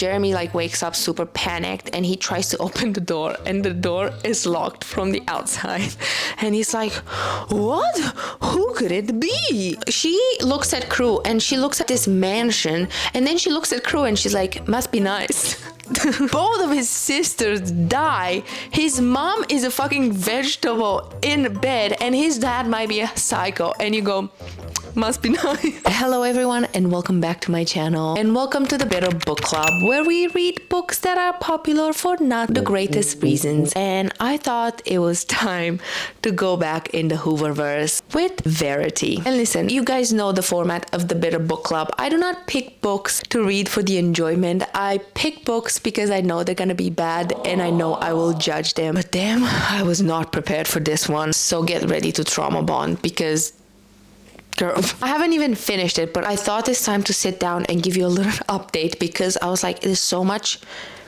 Jeremy like wakes up super panicked and he tries to open the door and the door is locked from the outside. And he's like, what? Who could it be? She looks at Crew and she looks at this mansion and then she looks at Crew and she's like, must be nice. Both of his sisters die. His mom is a fucking vegetable in bed and his dad might be a psycho. And you go, must be nice. Hello everyone and welcome back to my channel and welcome to the Better Book Club, where we read books that are popular for not the greatest reasons. And I thought it was time to go back in the Hooververse with Verity. And listen, you guys know the format of the Better Book Club. I do not pick books to read for the enjoyment. I pick books because I know they're gonna be bad and I know I will judge them. But damn, I was not prepared for this one. So get ready to trauma bond because girl, I haven't even finished it, but I thought it's time to sit down and give you a little update because I was like, there's so much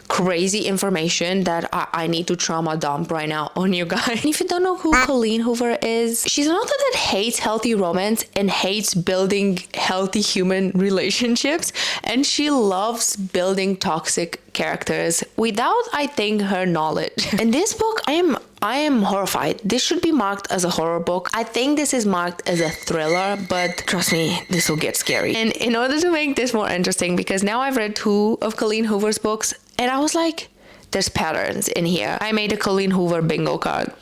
crazy information that I need to trauma dump right now on you guys. And if you don't know who Coleen Hoover is, she's an author that hates healthy romance and hates building healthy human relationships, and she loves building toxic characters without, I think, her knowledge. In this book, I am horrified. This should be marked as a horror book. I think this is marked as a thriller, but trust me, this will get scary. And in order to make this more interesting, because now I've read 2 of Coleen Hoover's books, and I was like, there's patterns in here. I made a Coleen Hoover bingo card.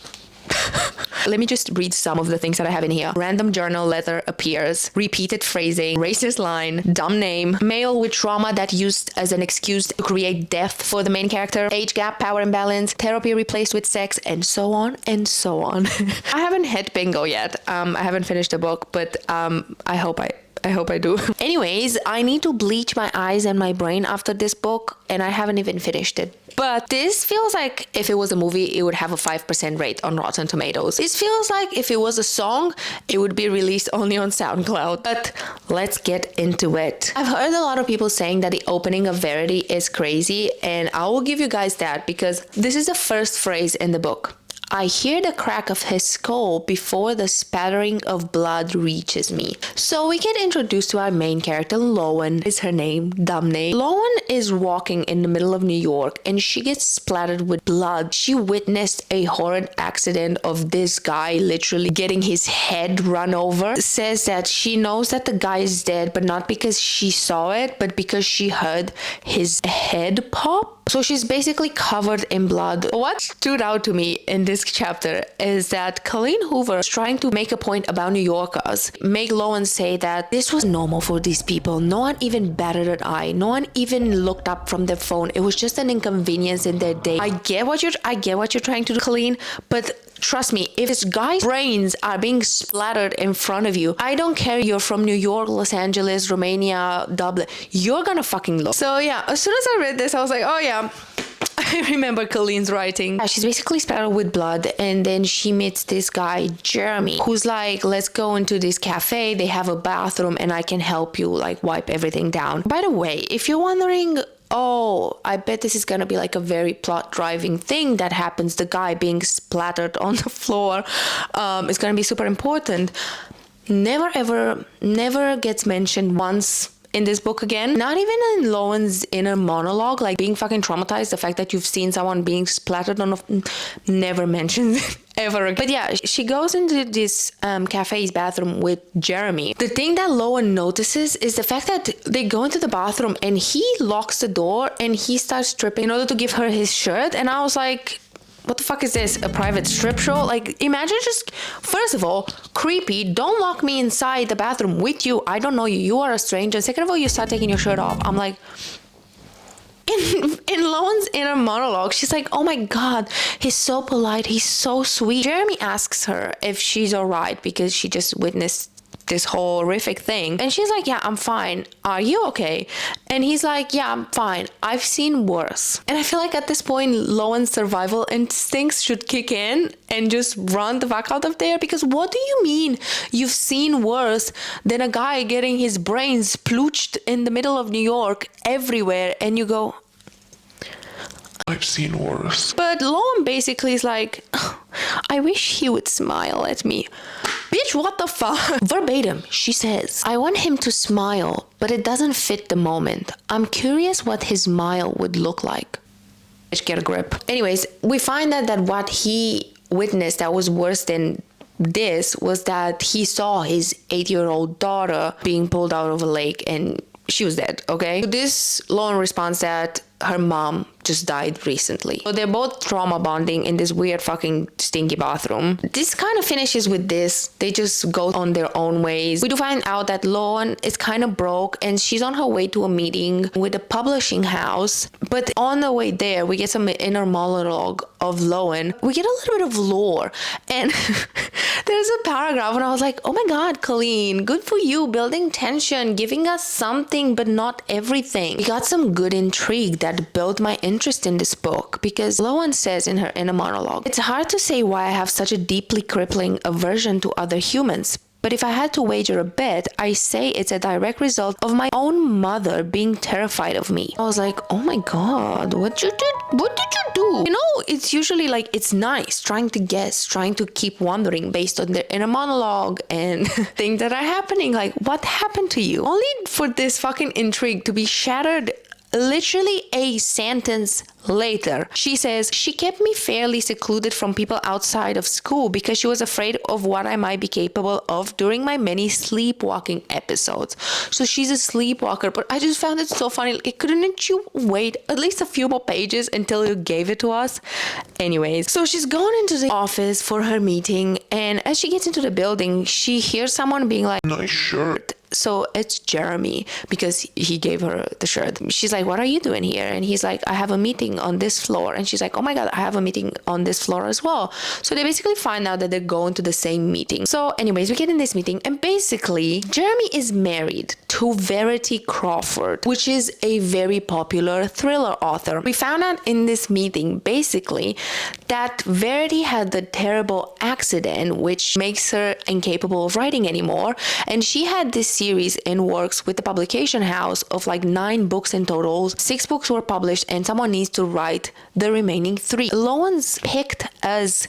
Let me just read some of the things that I have in here. Random journal letter appears, repeated phrasing, racist line, dumb name, male with trauma that used as an excuse to create death for the main character, age gap, power imbalance, therapy replaced with sex, and so on and so on. I haven't hit bingo yet. I haven't finished the book, but I hope I do. Anyways, I need to bleach my eyes and my brain after this book, and I haven't even finished it. But this feels like if it was a movie, it would have a 5% rate on Rotten Tomatoes. This feels like if it was a song, it would be released only on SoundCloud. But let's get into it. I've heard a lot of people saying that the opening of Verity is crazy, and I will give you guys that because this is the first phrase in the book. I hear the crack of his skull before the spattering of blood reaches me. So we get introduced to our main character, Lowen is her name, dumb name. Lowen is walking in the middle of New York and she gets splattered with blood. She witnessed a horrid accident of this guy literally getting his head run over. Says that she knows that the guy is dead, but not because she saw it, but because she heard his head pop. So she's basically covered in blood. What stood out to me in this chapter is that Coleen Hoover is trying to make a point about New Yorkers. Make Lowen say that this was normal for these people. No one even batted an eye. No one even looked up from their phone. It was just an inconvenience in their day. I get what you're trying to do, Coleen, but trust me, if this guy's brains are being splattered in front of you, I don't care you're from New York, Los Angeles, Romania, Dublin, you're gonna fucking look. So yeah, as soon as I read this, I was like, oh yeah, I remember Colleen's writing. Yeah, she's basically splattered with blood, and then she meets this guy, Jeremy, who's like, let's go into this cafe, they have a bathroom, and I can help you like wipe everything down. By the way, if you're wondering, oh, I bet this is gonna be like a very plot-driving thing that happens, the guy being splattered on the floor is gonna be super important. Never gets mentioned once in this book again. Not even in Lowen's inner monologue, like being fucking traumatized, the fact that you've seen someone being splattered on never mentions it ever again. But yeah, she goes into this cafe's bathroom with Jeremy. The thing that Lowen notices is the fact that they go into the bathroom and he locks the door and he starts stripping in order to give her his shirt. And I was like, what the fuck is this? A private strip show? Like, imagine just, first of all, creepy. Don't lock me inside the bathroom with you. I don't know you. You are a stranger. Second of all, you start taking your shirt off. I'm like, in Lowen's inner monologue, she's like, oh my God, he's so polite. He's so sweet. Jeremy asks her if she's all right because she just witnessed this horrific thing. And she's like, yeah, I'm fine. Are you okay? And he's like, yeah, I'm fine. I've seen worse. And I feel like at this point, Lowen's survival instincts should kick in and just run the fuck out of there. Because what do you mean you've seen worse than a guy getting his brains plooched in the middle of New York everywhere? And you go, I've seen worse. But Lowen basically is like, I wish he would smile at me. Bitch, bitch, what the fuck? Verbatim, she says, I want him to smile, but it doesn't fit the moment. I'm curious what his smile would look like. Bitch, get a grip. Anyways, we find that what he witnessed that was worse than this was that he saw his 8-year-old daughter being pulled out of a lake and she was dead, okay? So this Lowen responds that her mom just died recently. So they're both trauma bonding in this weird fucking stinky bathroom. This kind of finishes with this. They just go on their own ways. We do find out that Lowen is kind of broke and she's on her way to a meeting with a publishing house. But on the way there, we get some inner monologue of Lowen. We get a little bit of lore. And there's a paragraph and I was like, oh my God, Coleen, good for you, building tension, giving us something, but not everything. We got some good intrigue that built my interest in this book because Lowen says in her inner monologue, it's hard to say why I have such a deeply crippling aversion to other humans. But if I had to wager a bet, I say it's a direct result of my own mother being terrified of me. I was like, oh my God, what did you do? You know, it's usually like, it's nice trying to guess, trying to keep wondering based on their inner monologue and things that are happening. Like, what happened to you? Only for this fucking intrigue to be shattered literally a sentence later. She says, she kept me fairly secluded from people outside of school because she was afraid of what I might be capable of during my many sleepwalking episodes. So she's a sleepwalker, but I just found it so funny. Like, couldn't you wait at least a few more pages until you gave it to us? Anyways, so she's going into the office for her meeting, and as she gets into the building, she hears someone being like, Nice shirt. so it's Jeremy because he gave her the shirt. She's like, what are you doing here? And he's like, I have a meeting on this floor. And she's like, oh my God, I have a meeting on this floor as well. So they basically find out that they're going to the same meeting. So anyways, we get in this meeting and basically Jeremy is married to Verity Crawford, which is a very popular thriller author. We found out in this meeting basically that Verity had the terrible accident which makes her incapable of writing anymore. And she had this series in works with the publication house of like 9 books in total. 6 books were published and someone needs to write the remaining 3. Lowen's picked as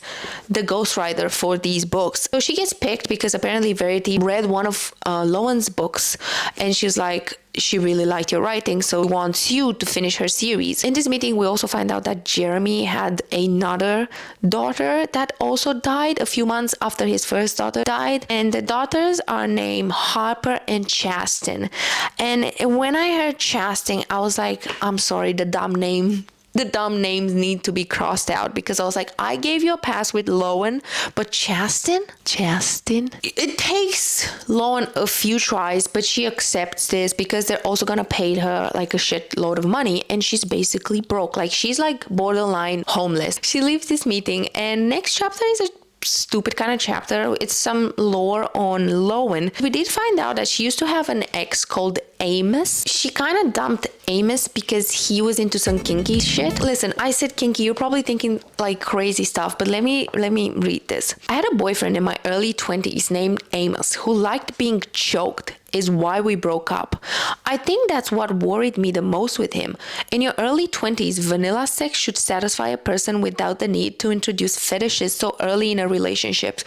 the ghostwriter for these books. So she gets picked because apparently Verity read one of Lowen's books and she's like, she really liked your writing, so wants you to finish her series. In this meeting, we also find out that Jeremy had another daughter that also died a few months after his first daughter died. And the daughters are named Harper and Chasten. And when I heard Chasten, I was like, I'm sorry, the dumb names need to be crossed out because I was like, I gave you a pass with Lowen, but Chasten? It takes Lowen a few tries, but she accepts this because they're also gonna pay her like a shitload of money and she's basically broke. Like, she's like borderline homeless. She leaves this meeting and next chapter is a stupid kind of chapter. It's some lore on Lowen. We did find out that she used to have an ex called Amos. She kind of dumped Amos because he was into some kinky shit. Listen, I said kinky, you're probably thinking like crazy stuff, but let me read this. I had a boyfriend in my early 20s named Amos who liked being choked. Is why we broke up. I think that's what worried me the most with him. In your early 20s, vanilla sex should satisfy a person without the need to introduce fetishes so early in a relationship.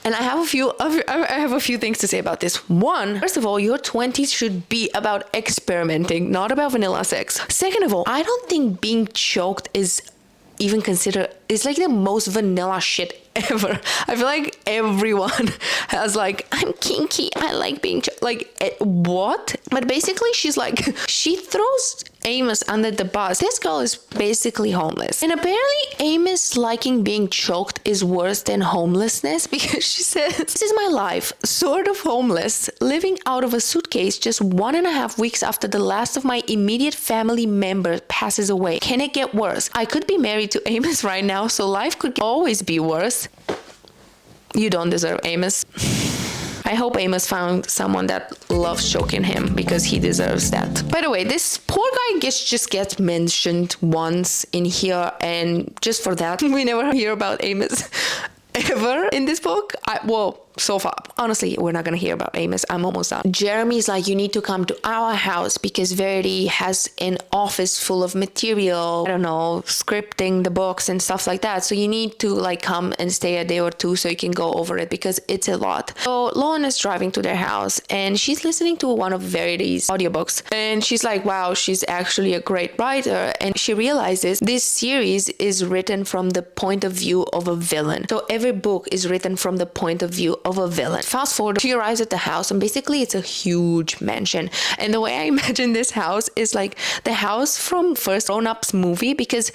And I have a few things to say about this. One, first of all, your 20s should be about experimenting, not about vanilla sex. Second of all, I don't think being choked is even considered, it's like the most vanilla shit ever. I feel like everyone has like, I'm kinky, I like being what? But basically she's like, she throws Amos under the bus. This girl is basically homeless. And apparently Amos liking being choked is worse than homelessness because she says, this is my life, sort of homeless, living out of a suitcase just 1.5 weeks after the last of my immediate family member passes away. Can it get worse? I could be married to Amos right now, so life could always be worse. You don't deserve Amos. I hope Amos found someone that loves choking him because he deserves that. By the way, this poor guy just gets mentioned once in here, and just for that, we never hear about Amos ever in this book. so far. Honestly, we're not gonna hear about Amos. I'm almost done. Jeremy's like, you need to come to our house because Verity has an office full of material, I don't know, scripting the books and stuff like that. So you need to like come and stay a day or two so you can go over it because it's a lot. So Lauren is driving to their house and she's listening to one of Verity's audiobooks. And she's like, wow, she's actually a great writer. And she realizes this series is written from the point of view of a villain. So every book is written from the point of view of a villain. Fast forward, she arrives at the house and basically it's a huge mansion. And the way I imagine this house is like the house from first Grown Ups movie, because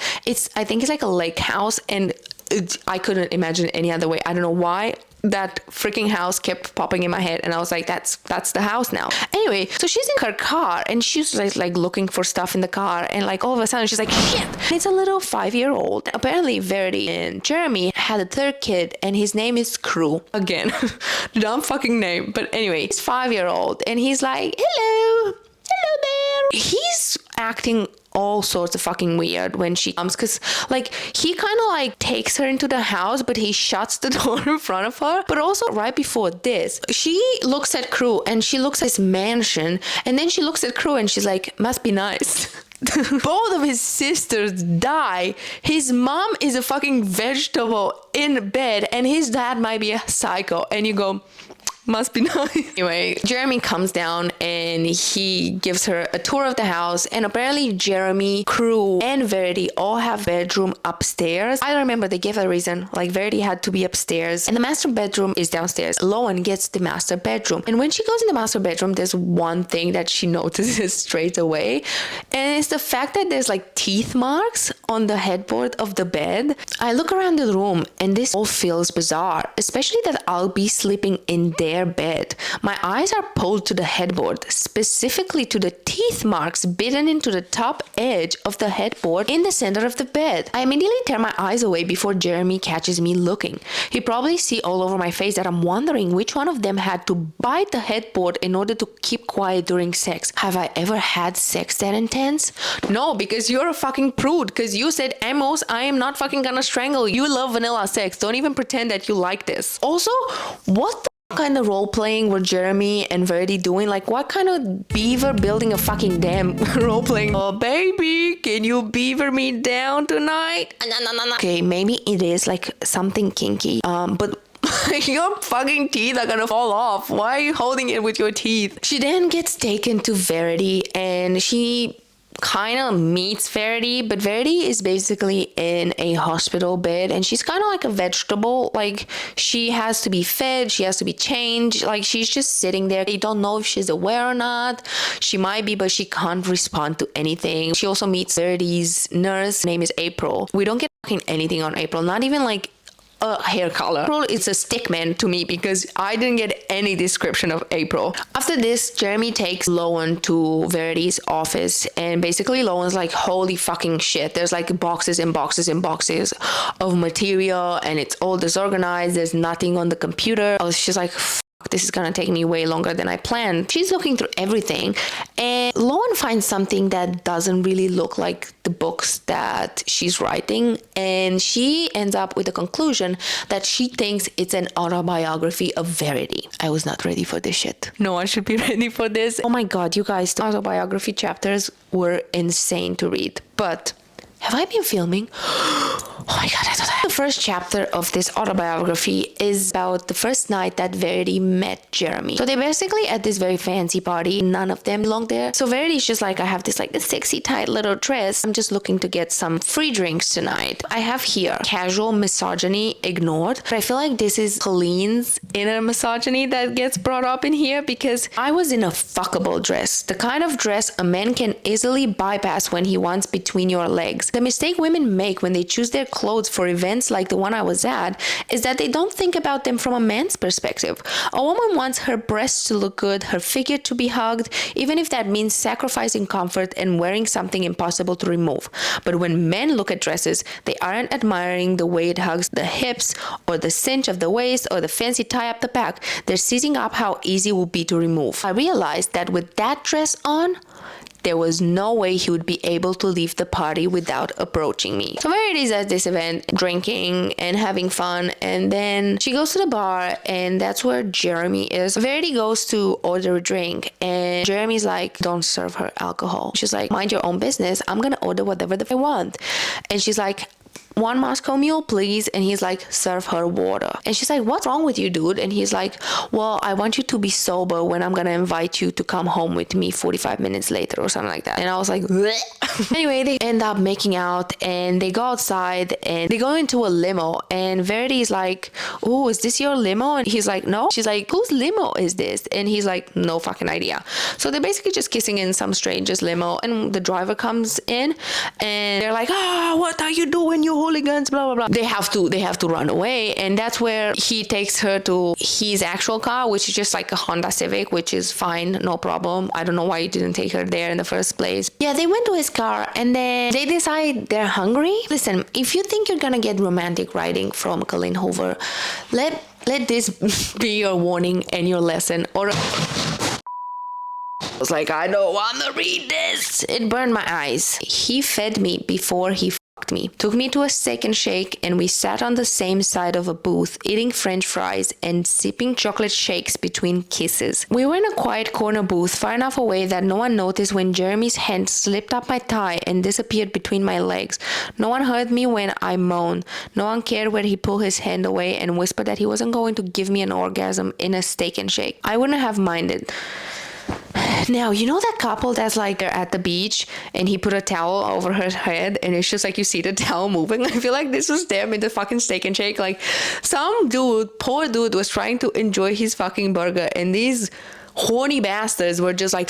I think it's like a lake house, and I couldn't imagine any other way. I don't know why that freaking house kept popping in my head, and I was like, that's the house now. Anyway, so she's in her car and she's like looking for stuff in the car, and like all of a sudden she's like, shit, and it's a little 5-year-old. Apparently Verity and Jeremy had a third kid and his name is Crew. Again, dumb fucking name, but anyway, he's 5-year-old and he's like, hello there. He's acting all sorts of fucking weird when she comes, because like he kind of like takes her into the house, but he shuts the door in front of her. But also right before this, she looks at Crew and she looks at his mansion, and then she looks at Crew and she's like, must be nice. Both of his sisters die. His mom is a fucking vegetable in bed, and his dad might be a psycho, and you go, must be nice. Anyway, Jeremy comes down and he gives her a tour of the house, and apparently Jeremy, Crew, and Verity all have bedroom upstairs. I don't remember, they gave a reason, like Verity had to be upstairs and the master bedroom is downstairs. Lauren gets the master bedroom, and when she goes in the master bedroom, there's one thing that she notices straight away, and it's the fact that there's like teeth marks on the headboard of the bed. I look around the room and this all feels bizarre, especially that I'll be sleeping in their bed. My eyes are pulled to the headboard, specifically to the teeth marks bitten into the top edge of the headboard in the center of the bed. I immediately tear my eyes away before Jeremy catches me looking. He probably see all over my face that I'm wondering which one of them had to bite the headboard in order to keep quiet during sex. Have I ever had sex that intense? No, because you're a fucking prude, because you said, Amos, I am not fucking gonna strangle you. You love vanilla sex. Don't even pretend that you like this. Also, what the kind of role-playing were Jeremy and Verity doing? Like, what kind of beaver building a fucking dam role-playing? Oh, baby, can you beaver me down tonight? No. Okay, maybe it is like something kinky, but your fucking teeth are gonna fall off. Why are you holding it with your teeth? She then gets taken to Verity and she kind of meets Verity, but Verity is basically in a hospital bed and she's kind of like a vegetable. Like, she has to be fed, she has to be changed, like she's just sitting there. They don't know if she's aware or not. She might be, but she can't respond to anything. She also meets Verity's nurse, name is April. We don't get fucking anything on April, not even like a hair color. April is a stickman to me because I didn't get any description of April. After this, Jeremy takes Lauren to Verity's office, and basically Lauren's like, holy fucking shit, there's like boxes and boxes and boxes of material and it's all disorganized, there's nothing on the computer. She's like, this is gonna take me way longer than I planned. She's looking through everything and Lauren finds something that doesn't really look like the books that she's writing, and she ends up with the conclusion that she thinks it's an autobiography of Verity. I was not ready for this shit. No one should be ready for this. Oh my god, you guys, the autobiography chapters were insane to read. But have I been filming? Oh my god, I thought the first chapter of this autobiography is about the first night that Verity met Jeremy. So they're basically at this very fancy party. None of them belong there. So Verity's just like, I have this like a sexy tight little dress. I'm just looking to get some free drinks tonight. I have here casual misogyny ignored. But I feel like this is Coleen's inner misogyny that gets brought up in here, because I was in a fuckable dress. The kind of dress a man can easily bypass when he wants between your legs. The mistake women make when they choose their clothes for events like the one I was at is that they don't think about them from a man's perspective. A woman wants her breasts to look good, her figure to be hugged, even if that means sacrificing comfort and wearing something impossible to remove. But when men look at dresses, they aren't admiring the way it hugs the hips or the cinch of the waist or the fancy tie up the back. They're seizing up how easy it will be to remove. I realized that with that dress on, there was no way he would be able to leave the party without approaching me. So Verity's at this event drinking and having fun, and then she goes to the bar, and that's where Jeremy is. Verity goes to order a drink, and Jeremy's like, don't serve her alcohol. She's like, mind your own business. I'm gonna order whatever I want. And she's like, 1 Moscow Mule, please. And he's like, serve her water. And she's like, what's wrong with you, dude? And he's like, well, I want you to be sober when I'm gonna invite you to come home with me 45 minutes later or something like that. And I was like, bleh. Anyway, they end up making out, and they go outside, and they go into a limo, and Verity's like, oh, is this your limo? And he's like, no. She's like, whose limo is this? And he's like, no fucking idea. So they're basically just kissing in some stranger's limo, and the driver comes in, and they're like, what are you doing, you hooligans, blah blah blah. They have to run away, and that's where he takes her to his actual car, which is just like a Honda Civic, which is fine, no problem. I don't know why you didn't take her there in the first place. Yeah, they went to his car, and then they decide they're hungry. Listen, if you think you're gonna get romantic writing from Coleen Hoover, let this be your warning and your lesson. Or I was like, I don't want to read this. It burned my eyes. He fed me before he fucked me, took me to a Steak and Shake, and we sat on the same side of a booth eating french fries and sipping chocolate shakes between kisses. We were in a quiet corner booth far enough away that no one noticed when Jeremy's hand slipped up my thigh and disappeared between my legs. No one heard me when I moaned. No one cared when he pulled his hand away and whispered that he wasn't going to give me an orgasm in a Steak and Shake. I wouldn't have minded. Now, you know that couple that's like they're at the beach and he put a towel over her head and it's just like you see the towel moving? I feel like this was them in the fucking Steak and Shake. Like some dude, poor dude, was trying to enjoy his fucking burger, and these horny bastards were just like,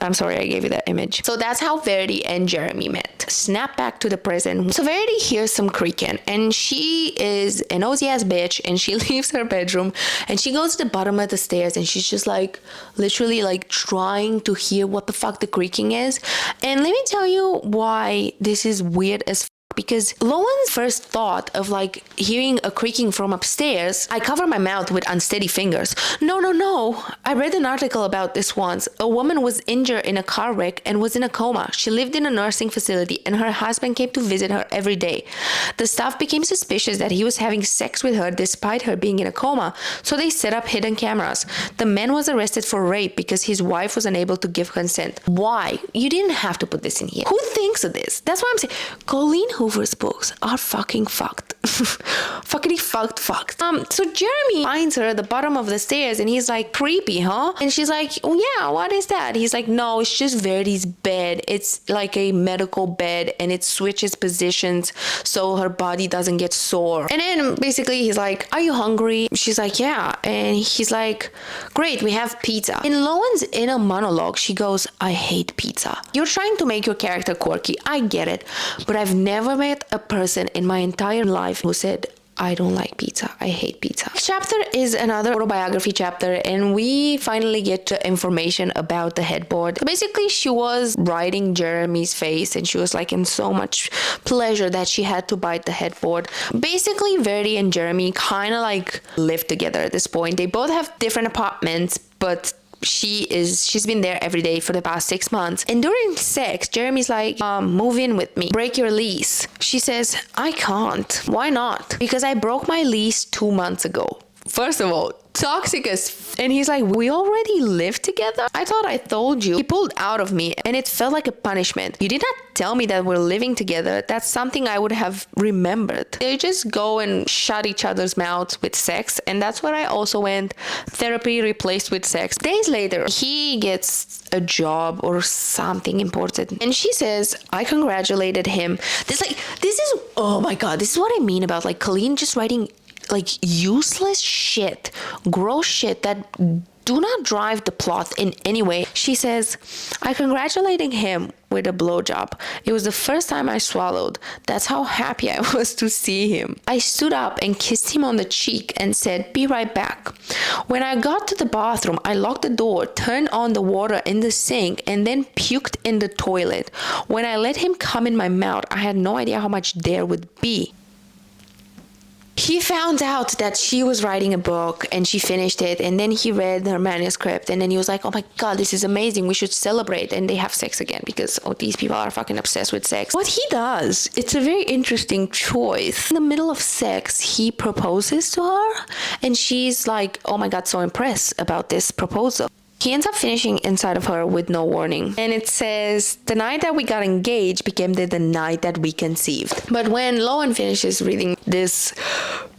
I'm sorry I gave you that image. So that's how Verity and Jeremy met. Snap back to the present. So Verity hears some creaking, and she is an nosy ass bitch, and she leaves her bedroom and she goes to the bottom of the stairs, and she's just like literally like trying to hear what the fuck the creaking is. And let me tell you why this is weird as because Lowen's first thought of like hearing a creaking from upstairs, I cover my mouth with unsteady fingers. No. I read an article about this once. A woman was injured in a car wreck and was in a coma. She lived in a nursing facility and her husband came to visit her every day. The staff became suspicious that he was having sex with her despite her being in a coma, so they set up hidden cameras. The man was arrested for rape because his wife was unable to give consent. Why? You didn't have to put this in here. Who thinks of this? That's what I'm saying. Coleen Hoover's books are fucking fucked. Fuckity fucked. So Jeremy finds her at the bottom of the stairs and he's like, creepy, huh? And she's like, oh yeah, what is that? He's like, no, it's just Verity's bed. It's like a medical bed and it switches positions so her body doesn't get sore. And then basically he's like, are you hungry? She's like, yeah. And he's like, great, we have pizza. In Lowen's inner monologue, she goes, I hate pizza. You're trying to make your character quirky. I get it. But I've never met a person in my entire life who said, I don't like pizza. I hate pizza. This chapter is another autobiography chapter, and we finally get to information about the headboard. Basically, she was writing Jeremy's face, and she was like in so much pleasure that she had to bite the headboard. Basically, Verity and Jeremy kind of like live together at this point. They both have different apartments, but she's been there every day for the past 6 months. And during sex, Jeremy's like, move in with me, break your lease. She says, I can't. Why not? Because I broke my lease 2 months ago. First of all, toxic as and he's like, we already live together? I thought I told you. He pulled out of me and it felt like a punishment. You did not tell me that we're living together. That's something I would have remembered. They just go and shut each other's mouths with sex, and that's where I also went. Therapy replaced with sex. Days later, he gets a job or something important, and she says, I congratulated him. This is, oh my god, this is what I mean about like Coleen just writing like useless shit, gross shit that do not drive the plot in any way. She says, I congratulated him with a blowjob. It was the first time I swallowed. That's how happy I was to see him. I stood up and kissed him on the cheek and said, be right back. When I got to the bathroom, I locked the door, turned on the water in the sink, and then puked in the toilet. When I let him come in my mouth, I had no idea how much there would be. He found out that she was writing a book and she finished it, and then he read her manuscript, and then he was like, oh my god, this is amazing, we should celebrate. And they have sex again because these people are fucking obsessed with sex. What he does, it's a very interesting choice. In the middle of sex, he proposes to her, and she's like, oh my god, so impressed about this proposal. He ends up finishing inside of her with no warning. And it says, the night that we got engaged became the night that we conceived. But when Lowen finishes reading this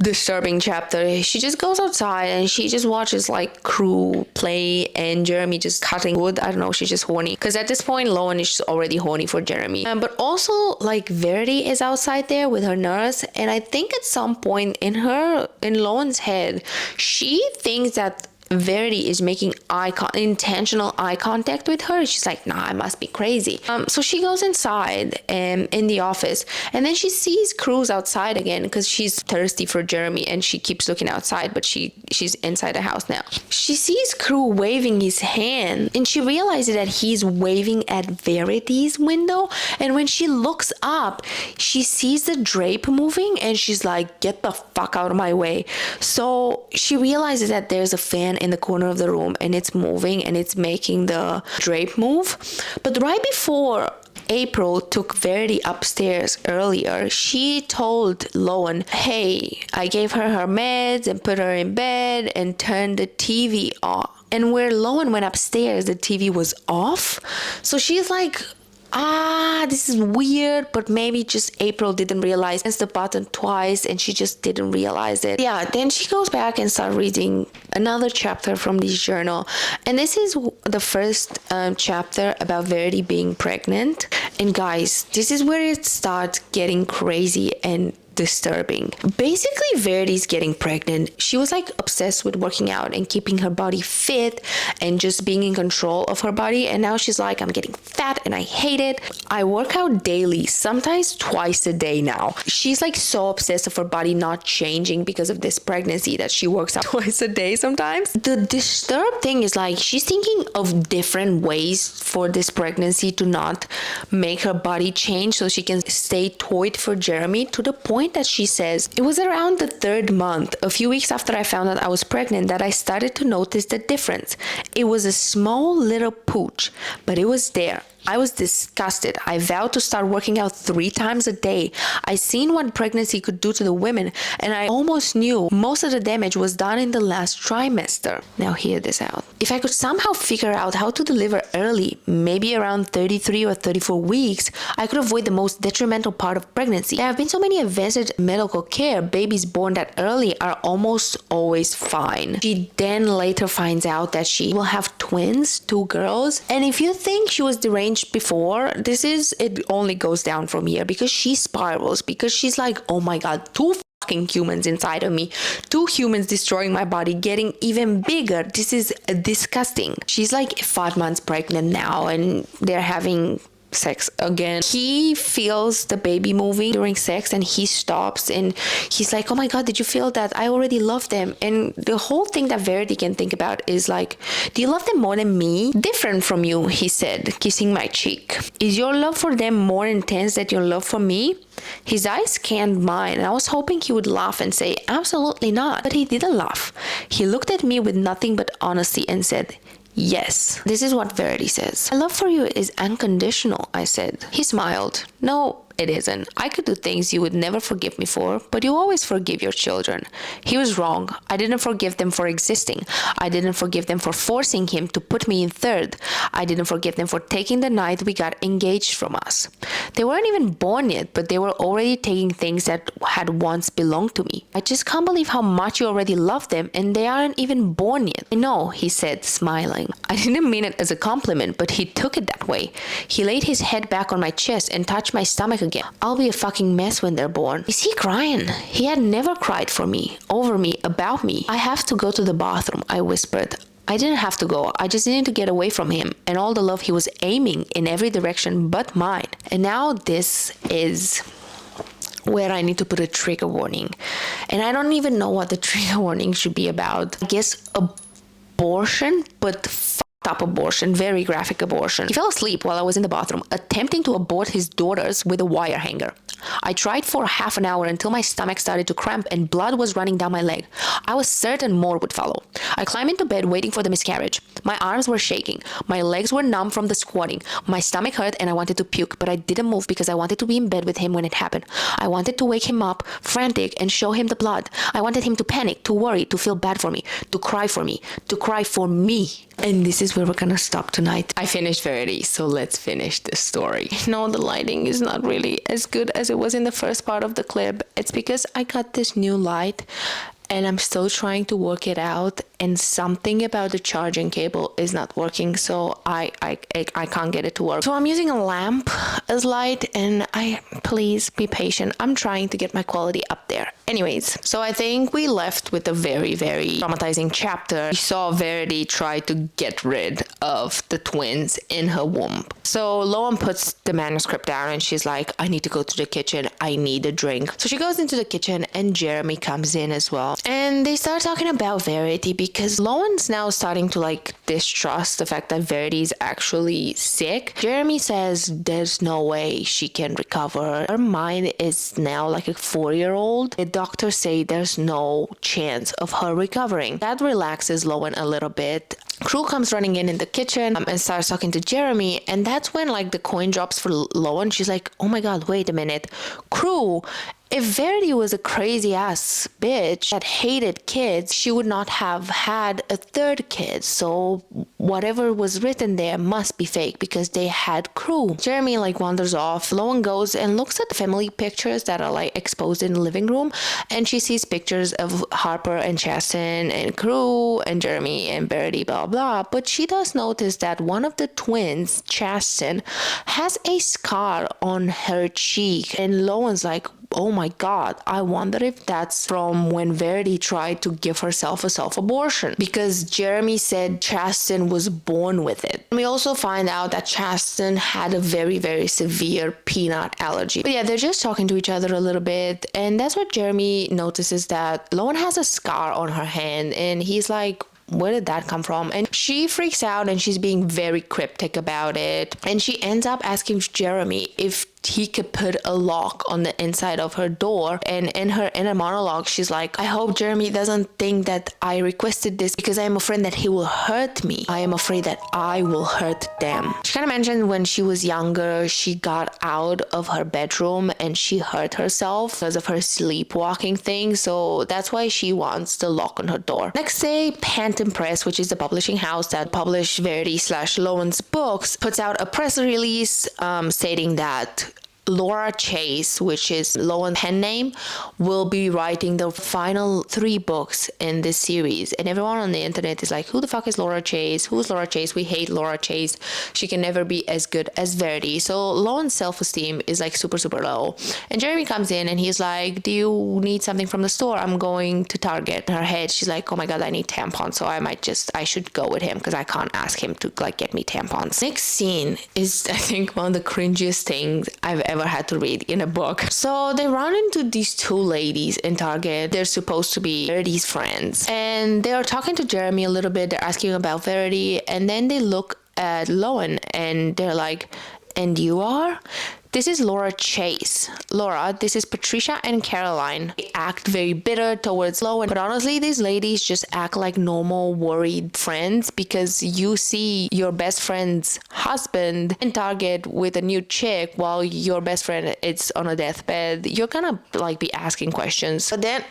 disturbing chapter, she just goes outside and she just watches like crew play and Jeremy just cutting wood. I don't know, she's just horny. Because at this point, Lowen is already horny for Jeremy. But also, like, Verity is outside there with her nurse. And I think at some point in Lowen's head, she thinks that Verity is making intentional eye contact with her. She's like, nah, I must be crazy. So she goes inside in the office, and then she sees Cruz outside again because she's thirsty for Jeremy, and she keeps looking outside, but she's inside the house now. She sees Cruz waving his hand, and she realizes that he's waving at Verity's window. And when she looks up, she sees the drape moving, and she's like, get the fuck out of my way. So she realizes that there's a fan in the corner of the room, and it's moving and it's making the drape move. But right before April took Verity upstairs earlier, she told Lowen, hey, I gave her meds and put her in bed and turned the TV off. And where Lowen went upstairs, the TV was off. So she's like, this is weird, but maybe just April didn't realize. Press the button twice and she just didn't realize it. Yeah, then she goes back and starts reading another chapter from this journal. And this is the first chapter about Verity being pregnant. And guys, this is where it starts getting crazy and disturbing. Basically, Verity's getting pregnant. She was like obsessed with working out and keeping her body fit and just being in control of her body. And now she's like, I'm getting fat and I hate it. I work out daily, sometimes twice a day now. She's like so obsessed with her body not changing because of this pregnancy that she works out twice a day sometimes. The disturbed thing is like she's thinking of different ways for this pregnancy to not make her body change so she can stay toyed for Jeremy, to the point that she says, it was around the 3rd month, a few weeks after I found out I was pregnant, that I started to notice the difference. It was a small little pooch, but it was there. I was disgusted. I vowed to start working out 3 times a day. I seen what pregnancy could do to the women, and I almost knew most of the damage was done in the last trimester. Now hear this out. If I could somehow figure out how to deliver early, maybe around 33 or 34 weeks, I could avoid the most detrimental part of pregnancy. There have been so many advanced medical care. Babies born that early are almost always fine. She then later finds out that she will have twins, 2 girls, and if you think she was deranged before, it only goes down from here, because she spirals, because she's like, oh my god, 2 fucking humans inside of me, 2 humans destroying my body, getting even bigger. This is disgusting. She's like 5 months pregnant now, and they're having sex again. He feels the baby moving during sex, and he stops and he's like, oh my god, did you feel that? I already love them. And the whole thing that Verity can think about is like, do you love them more than me? Different from you, he said, kissing my cheek. Is your love for them more intense than your love for me? His eyes scanned mine, and I was hoping he would laugh and say, absolutely not. But he didn't laugh. He looked at me with nothing but honesty and said, yes. This is what Verity says. My love for you is unconditional, I said. He smiled. No, it isn't. I could do things you would never forgive me for, but you always forgive your children. He was wrong. I didn't forgive them for existing. I didn't forgive them for forcing him to put me in 3rd. I didn't forgive them for taking the night we got engaged from us. They weren't even born yet, but they were already taking things that had once belonged to me. I just can't believe how much you already love them, and they aren't even born yet. I know, he said, smiling. I didn't mean it as a compliment, but he took it that way. He laid his head back on my chest and touched my stomach again. I'll be a fucking mess when they're born. Is he crying? He had never cried for me, over me, about me. I have to go to the bathroom, I whispered. I didn't have to go. I just needed to get away from him and all the love he was aiming in every direction but mine. And now this is where I need to put a trigger warning. And I don't even know what the trigger warning should be about. I guess abortion, but up abortion, very graphic abortion. He fell asleep while I was in the bathroom, attempting to abort his daughters with a wire hanger. I tried for half an hour until my stomach started to cramp and blood was running down my leg. I was certain more would follow. I climbed into bed waiting for the miscarriage. My arms were shaking. My legs were numb from the squatting. My stomach hurt and I wanted to puke, but I didn't move because I wanted to be in bed with him when it happened. I wanted to wake him up, frantic, and show him the blood. I wanted him to panic, to worry, to feel bad for me, to cry for me, to cry for me. And this is where we're gonna stop tonight. I finished Verity, so let's finish this story. No, the lighting is not really as good as it was in the first part of the clip. It's because I got this new light and I'm still trying to work it out, and something about the charging cable is not working, so I can't get it to work. So I'm using a lamp as light, and please be patient. I'm trying to get my quality up there. Anyways, so I think we left with a very, very traumatizing chapter. We saw Verity try to get rid of the twins in her womb. So Loan puts the manuscript down and she's like, I need to go to the kitchen. I need a drink. So she goes into the kitchen and Jeremy comes in as well. And they start talking about Verity because Loan's now starting to distrust the fact that Verity is actually sick. Jeremy says there's no way she can recover. Her mind is now like a 4-year-old. The doctors say there's no chance of her recovering. That relaxes Loan a little bit. Crew comes running in the kitchen and starts talking to Jeremy, and that's when the coin drops for Loan. She's like, oh my god, wait a minute. Crew, if Verity was a crazy ass bitch that hated kids, she would not have had a third kid. So whatever was written there must be fake because they had Crew. Jeremy wanders off. Loan goes and looks at the family pictures that are exposed in the living room, and she sees pictures of Harper and Chasten and Crew and Jeremy and Verity, blah blah. But she does notice that one of the twins, Chasten, has a scar on her cheek, and Loan's like, oh my god, I wonder if that's from when Verity tried to give herself a self-abortion, because Jeremy said Chasten was born with it. And we also find out that Chasten had a very, very severe peanut allergy. But yeah, they're just talking to each other a little bit, and that's what Jeremy notices, that Loan has a scar on her hand, and he's like, where did that come from? And she freaks out and she's being very cryptic about it. And she ends up asking Jeremy if he could put a lock on the inside of her door. And in her inner monologue, she's like, I hope Jeremy doesn't think that I requested this because I am afraid that he will hurt me. I am afraid that I will hurt them. She kind of mentioned when she was younger, she got out of her bedroom and she hurt herself because of her sleepwalking thing. So that's why she wants the lock on her door. Next day, Panton Press, which is the publishing house that published Verity/Loan's books, puts out a press release stating that Laura Chase, which is Loan's pen name, will be writing the final 3 books in this series. And everyone on the internet is like, who the fuck is Laura Chase? Who's Laura Chase? We hate Laura Chase. She can never be as good as Verity. So Loan's self-esteem is super, super low. And Jeremy comes in and he's like, do you need something from the store? I'm going to Target. In her head, she's like, oh my god, I need tampons. So I should go with him because I can't ask him to get me tampons. Next scene is, I think, one of the cringiest things I've ever had to read in a book. So they run into these 2 ladies in Target. They're supposed to be Verity's friends, and they are talking to Jeremy a little bit. They're asking about Verity, and then they look at Loan and they're like, and you are? This is Laura Chase. Laura, this is Patricia and Caroline. They act very bitter towards Loan, but honestly, these ladies just act like normal, worried friends because you see your best friend's husband in Target with a new chick while your best friend is on a deathbed. You're gonna be asking questions. But then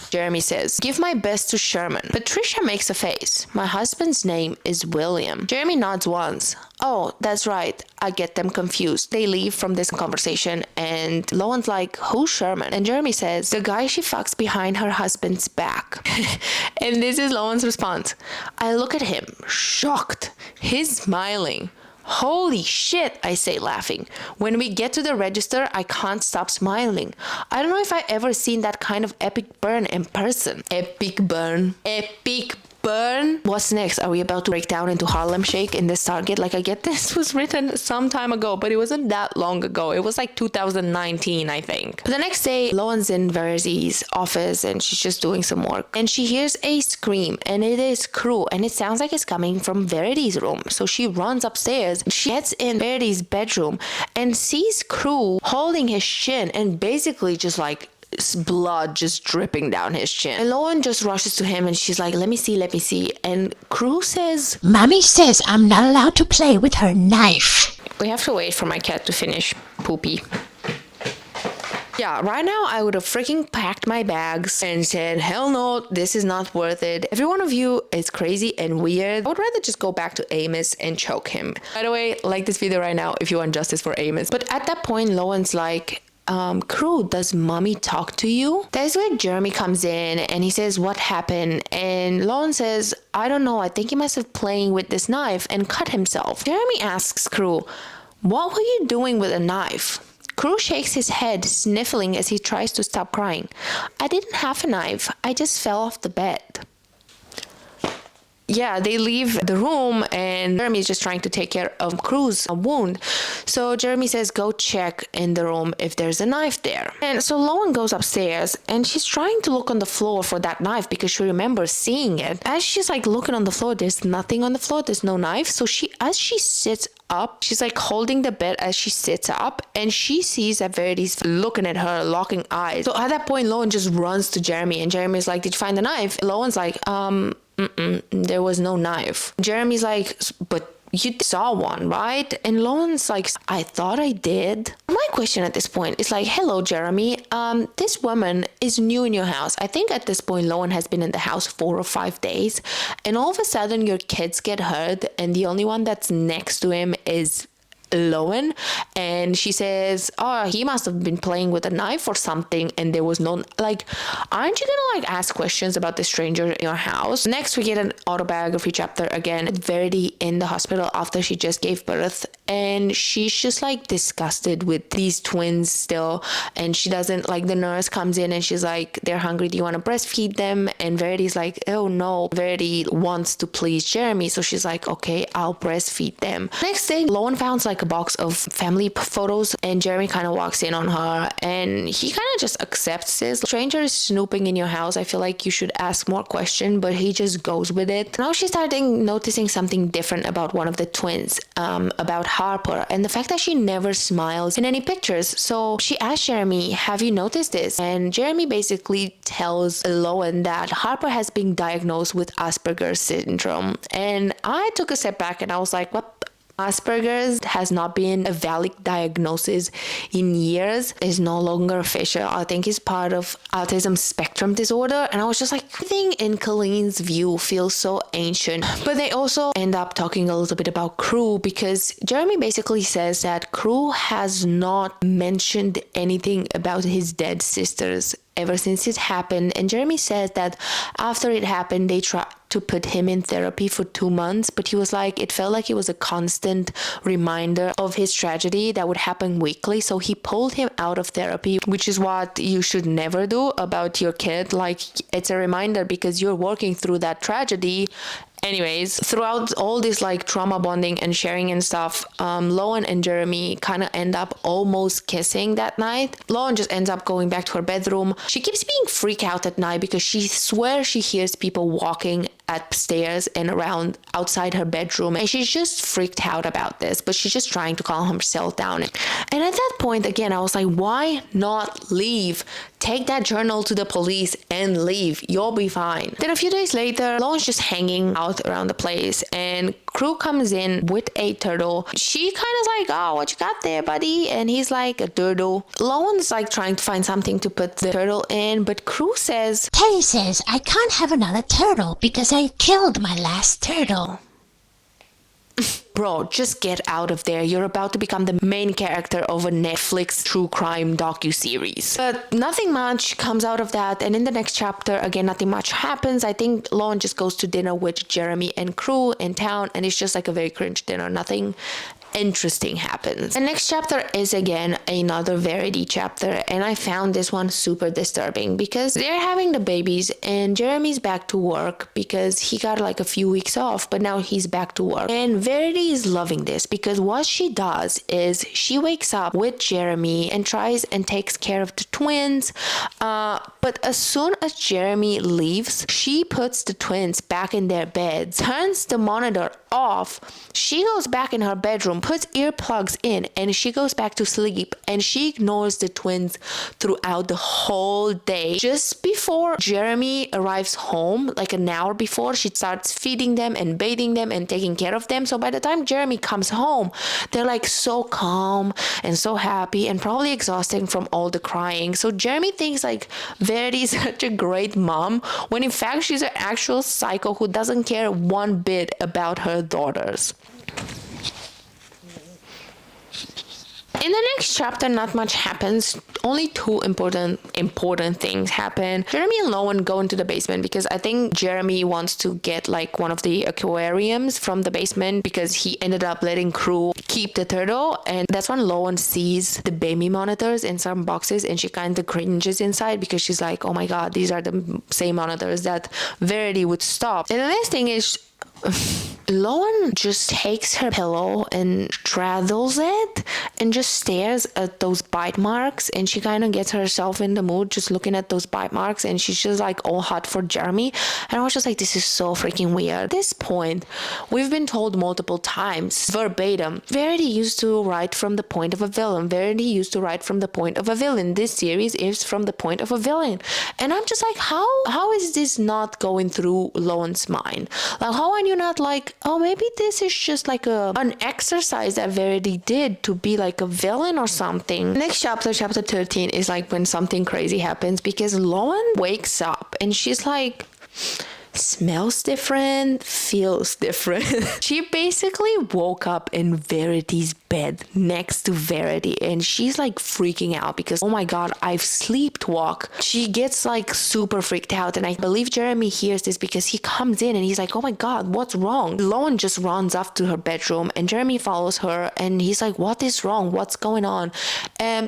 Jeremy says, give my best to Sherman. Patricia makes a face. My husband's name is William. Jeremy nods once. Oh, that's right. I get them confused. They leave from this conversation and Loan's like, who's Sherman? And Jeremy says, the guy she fucks behind her husband's back. And this is Loan's response. I look at him, shocked. He's smiling. Holy shit, I say, laughing. When we get to the register, I can't stop smiling. I don't know if I ever seen that kind of epic burn in person. Epic burn. Epic burn. What's next? Are we about to break down into Harlem Shake in this Target? Like, I get this was written some time ago, but it wasn't that long ago. It was like 2019, I think. But the next day, Lowen's in Verity's office and she's just doing some work. And she hears a scream, and it is Crew, and it sounds like it's coming from Verity's room. So she runs upstairs. She gets in Verity's bedroom and sees Crew holding his chin and basically just like blood just dripping down his chin. And Lowen just rushes to him and she's like, let me see. And Crew says, Mommy says I'm not allowed to play with her knife. we have to wait for my cat to finish poopy. Yeah, right now I would have freaking packed my bags and said, hell no, this is not worth it. Every one of you is crazy and weird. I would rather just go back to Amos and choke him. By the way, like this video right now if you want justice for Amos. But at that point, Lowen's like, Crew, does mommy talk to you? That's where Jeremy comes in and he says, what happened? And Lowen says, I don't know, I think he must have playing with this knife and cut himself. Jeremy asks Crew, what were you doing with a knife? Crew shakes his head, sniffling as he tries to stop crying. I didn't have a knife, I just fell off the bed. Yeah, they leave the room and Jeremy is just trying to take care of Crew's wound. So Jeremy says, go check in the room if there's a knife there. And so Lowen goes upstairs and she's trying to look on the floor for that knife because she remembers seeing it. As she's like looking on the floor, there's nothing on the floor, there's no knife. So as she sits up, she's like holding the bed as she sits up and she sees that Verity's looking at her, locking eyes. So at that point, Lowen just runs to Jeremy and Jeremy's like, did you find the knife? Lowen's like, there was no knife. Jeremy's like, but you saw one, right? And Lowen's like, I thought I did. My question at this point is like, hello, Jeremy. This woman is new in your house. I think at this point, Lowen has been in the house 4 or 5 days. And all of a sudden, your kids get hurt. And the only one that's next to him is Lowen, and she says, oh, he must have been playing with a knife or something, and there was no, like, aren't you gonna like ask questions about the stranger in your house? Next, we get an autobiography chapter again. Verity in the hospital after she just gave birth, and she's just like disgusted with these twins still, and she doesn't like, the nurse comes in and she's like, they're hungry, do you want to breastfeed them? And Verity's like, oh no. Verity wants to please Jeremy, so she's like, okay, I'll breastfeed them. Next day, Lowen found like a box of family photos and Jeremy kind of walks in on her and he kind of just accepts this. Stranger is snooping in your house, I feel like you should ask more questions, but he just goes with it. Now she's starting noticing something different about one of the twins, about Harper, and the fact that she never smiles in any pictures. So she asks Jeremy, have you noticed this? And Jeremy basically tells Lowen that Harper has been diagnosed with Asperger's syndrome. And I took a step back and I was like, what? Asperger's has not been a valid diagnosis in years, is no longer official. I think it's part of autism spectrum disorder. And I was just like, everything in Coleen's view feels so ancient. But they also end up talking a little bit about Crew because Jeremy basically says that Crew has not mentioned anything about his dead sisters ever since it happened. And Jeremy says that after it happened, they tried to put him in therapy for 2 months, but he was like, it felt like it was a constant reminder of his tragedy that would happen weekly. So he pulled him out of therapy, which is what you should never do about your kid. Like, it's a reminder because you're working through that tragedy. Anyways, throughout all this like trauma bonding and sharing and stuff, Lowen and Jeremy kind of end up almost kissing that night. Lowen just ends up going back to her bedroom. She keeps being freaked out at night because she swears she hears people walking upstairs and around outside her bedroom, and she's just freaked out about this, but she's just trying to calm herself down. And at that point, again, I was like, why not leave? Take that journal to the police and leave. You'll be fine. Then a few days later, Lowen's just hanging out around the place and Crew comes in with a turtle. She kind of like, oh, what you got there, buddy? And he's like, a turtle. Lowen's like trying to find something to put the turtle in, but Crew says, Teddy says I can't have another turtle because I killed my last turtle. Bro, just get out of there. You're about to become the main character of a Netflix true crime docuseries. But nothing much comes out of that. And in the next chapter, again, nothing much happens. I think Lowen just goes to dinner with Jeremy and Crew in town. And it's just like a very cringe dinner. Nothing interesting happens. The next chapter is again another Verity chapter, and I found this one super disturbing because they're having the babies and Jeremy's back to work because he got like a few weeks off, but now he's back to work. And Verity is loving this because what she does is she wakes up with Jeremy and tries and takes care of the twins. But as soon as Jeremy leaves, she puts the twins back in their beds, turns the monitor off. She goes back in her bedroom, puts earplugs in, and she goes back to sleep. And she ignores the twins throughout the whole day. Just before Jeremy arrives home, like an hour before, she starts feeding them and bathing them and taking care of them. So by the time Jeremy comes home, they're like so calm and so happy and probably exhausted from all the crying. So Jeremy thinks like Verity is such a great mom, when in fact she's an actual psycho who doesn't care one bit about her daughters. In the next chapter, not much happens. Only two important things happen. Jeremy and Lowen go into the basement because I think Jeremy wants to get like one of the aquariums from the basement because he ended up letting crew keep the turtle. And that's when Lowen sees the baby monitors in some boxes and she kind of cringes inside because she's like, oh my God, these are the same monitors that Verity would stop. And the next thing is Lowen just takes her pillow and straddles it and just stares at those bite marks, and she kind of gets herself in the mood just looking at those bite marks, and she's just like all hot for Jeremy. And I was just like, this is so freaking weird. At this point, we've been told multiple times, verbatim, Verity used to write from the point of a villain. Verity used to write from the point of a villain. This series is from the point of a villain. And I'm just like, how is this not going through Lowen's mind? Like, how are you not like, oh, maybe this is just like an exercise that Verity did to be like a villain or something. Next chapter, chapter 13, is like when something crazy happens because Lowen wakes up and she's like, smells different, feels different. She basically woke up in Verity's bed next to Verity, and she's like freaking out because, oh my God, I've sleepwalked. She gets like super freaked out, and I believe Jeremy hears this because he comes in and he's like, oh my God, what's wrong? Lowen just runs up to her bedroom and Jeremy follows her and he's like, what is wrong? What's going on?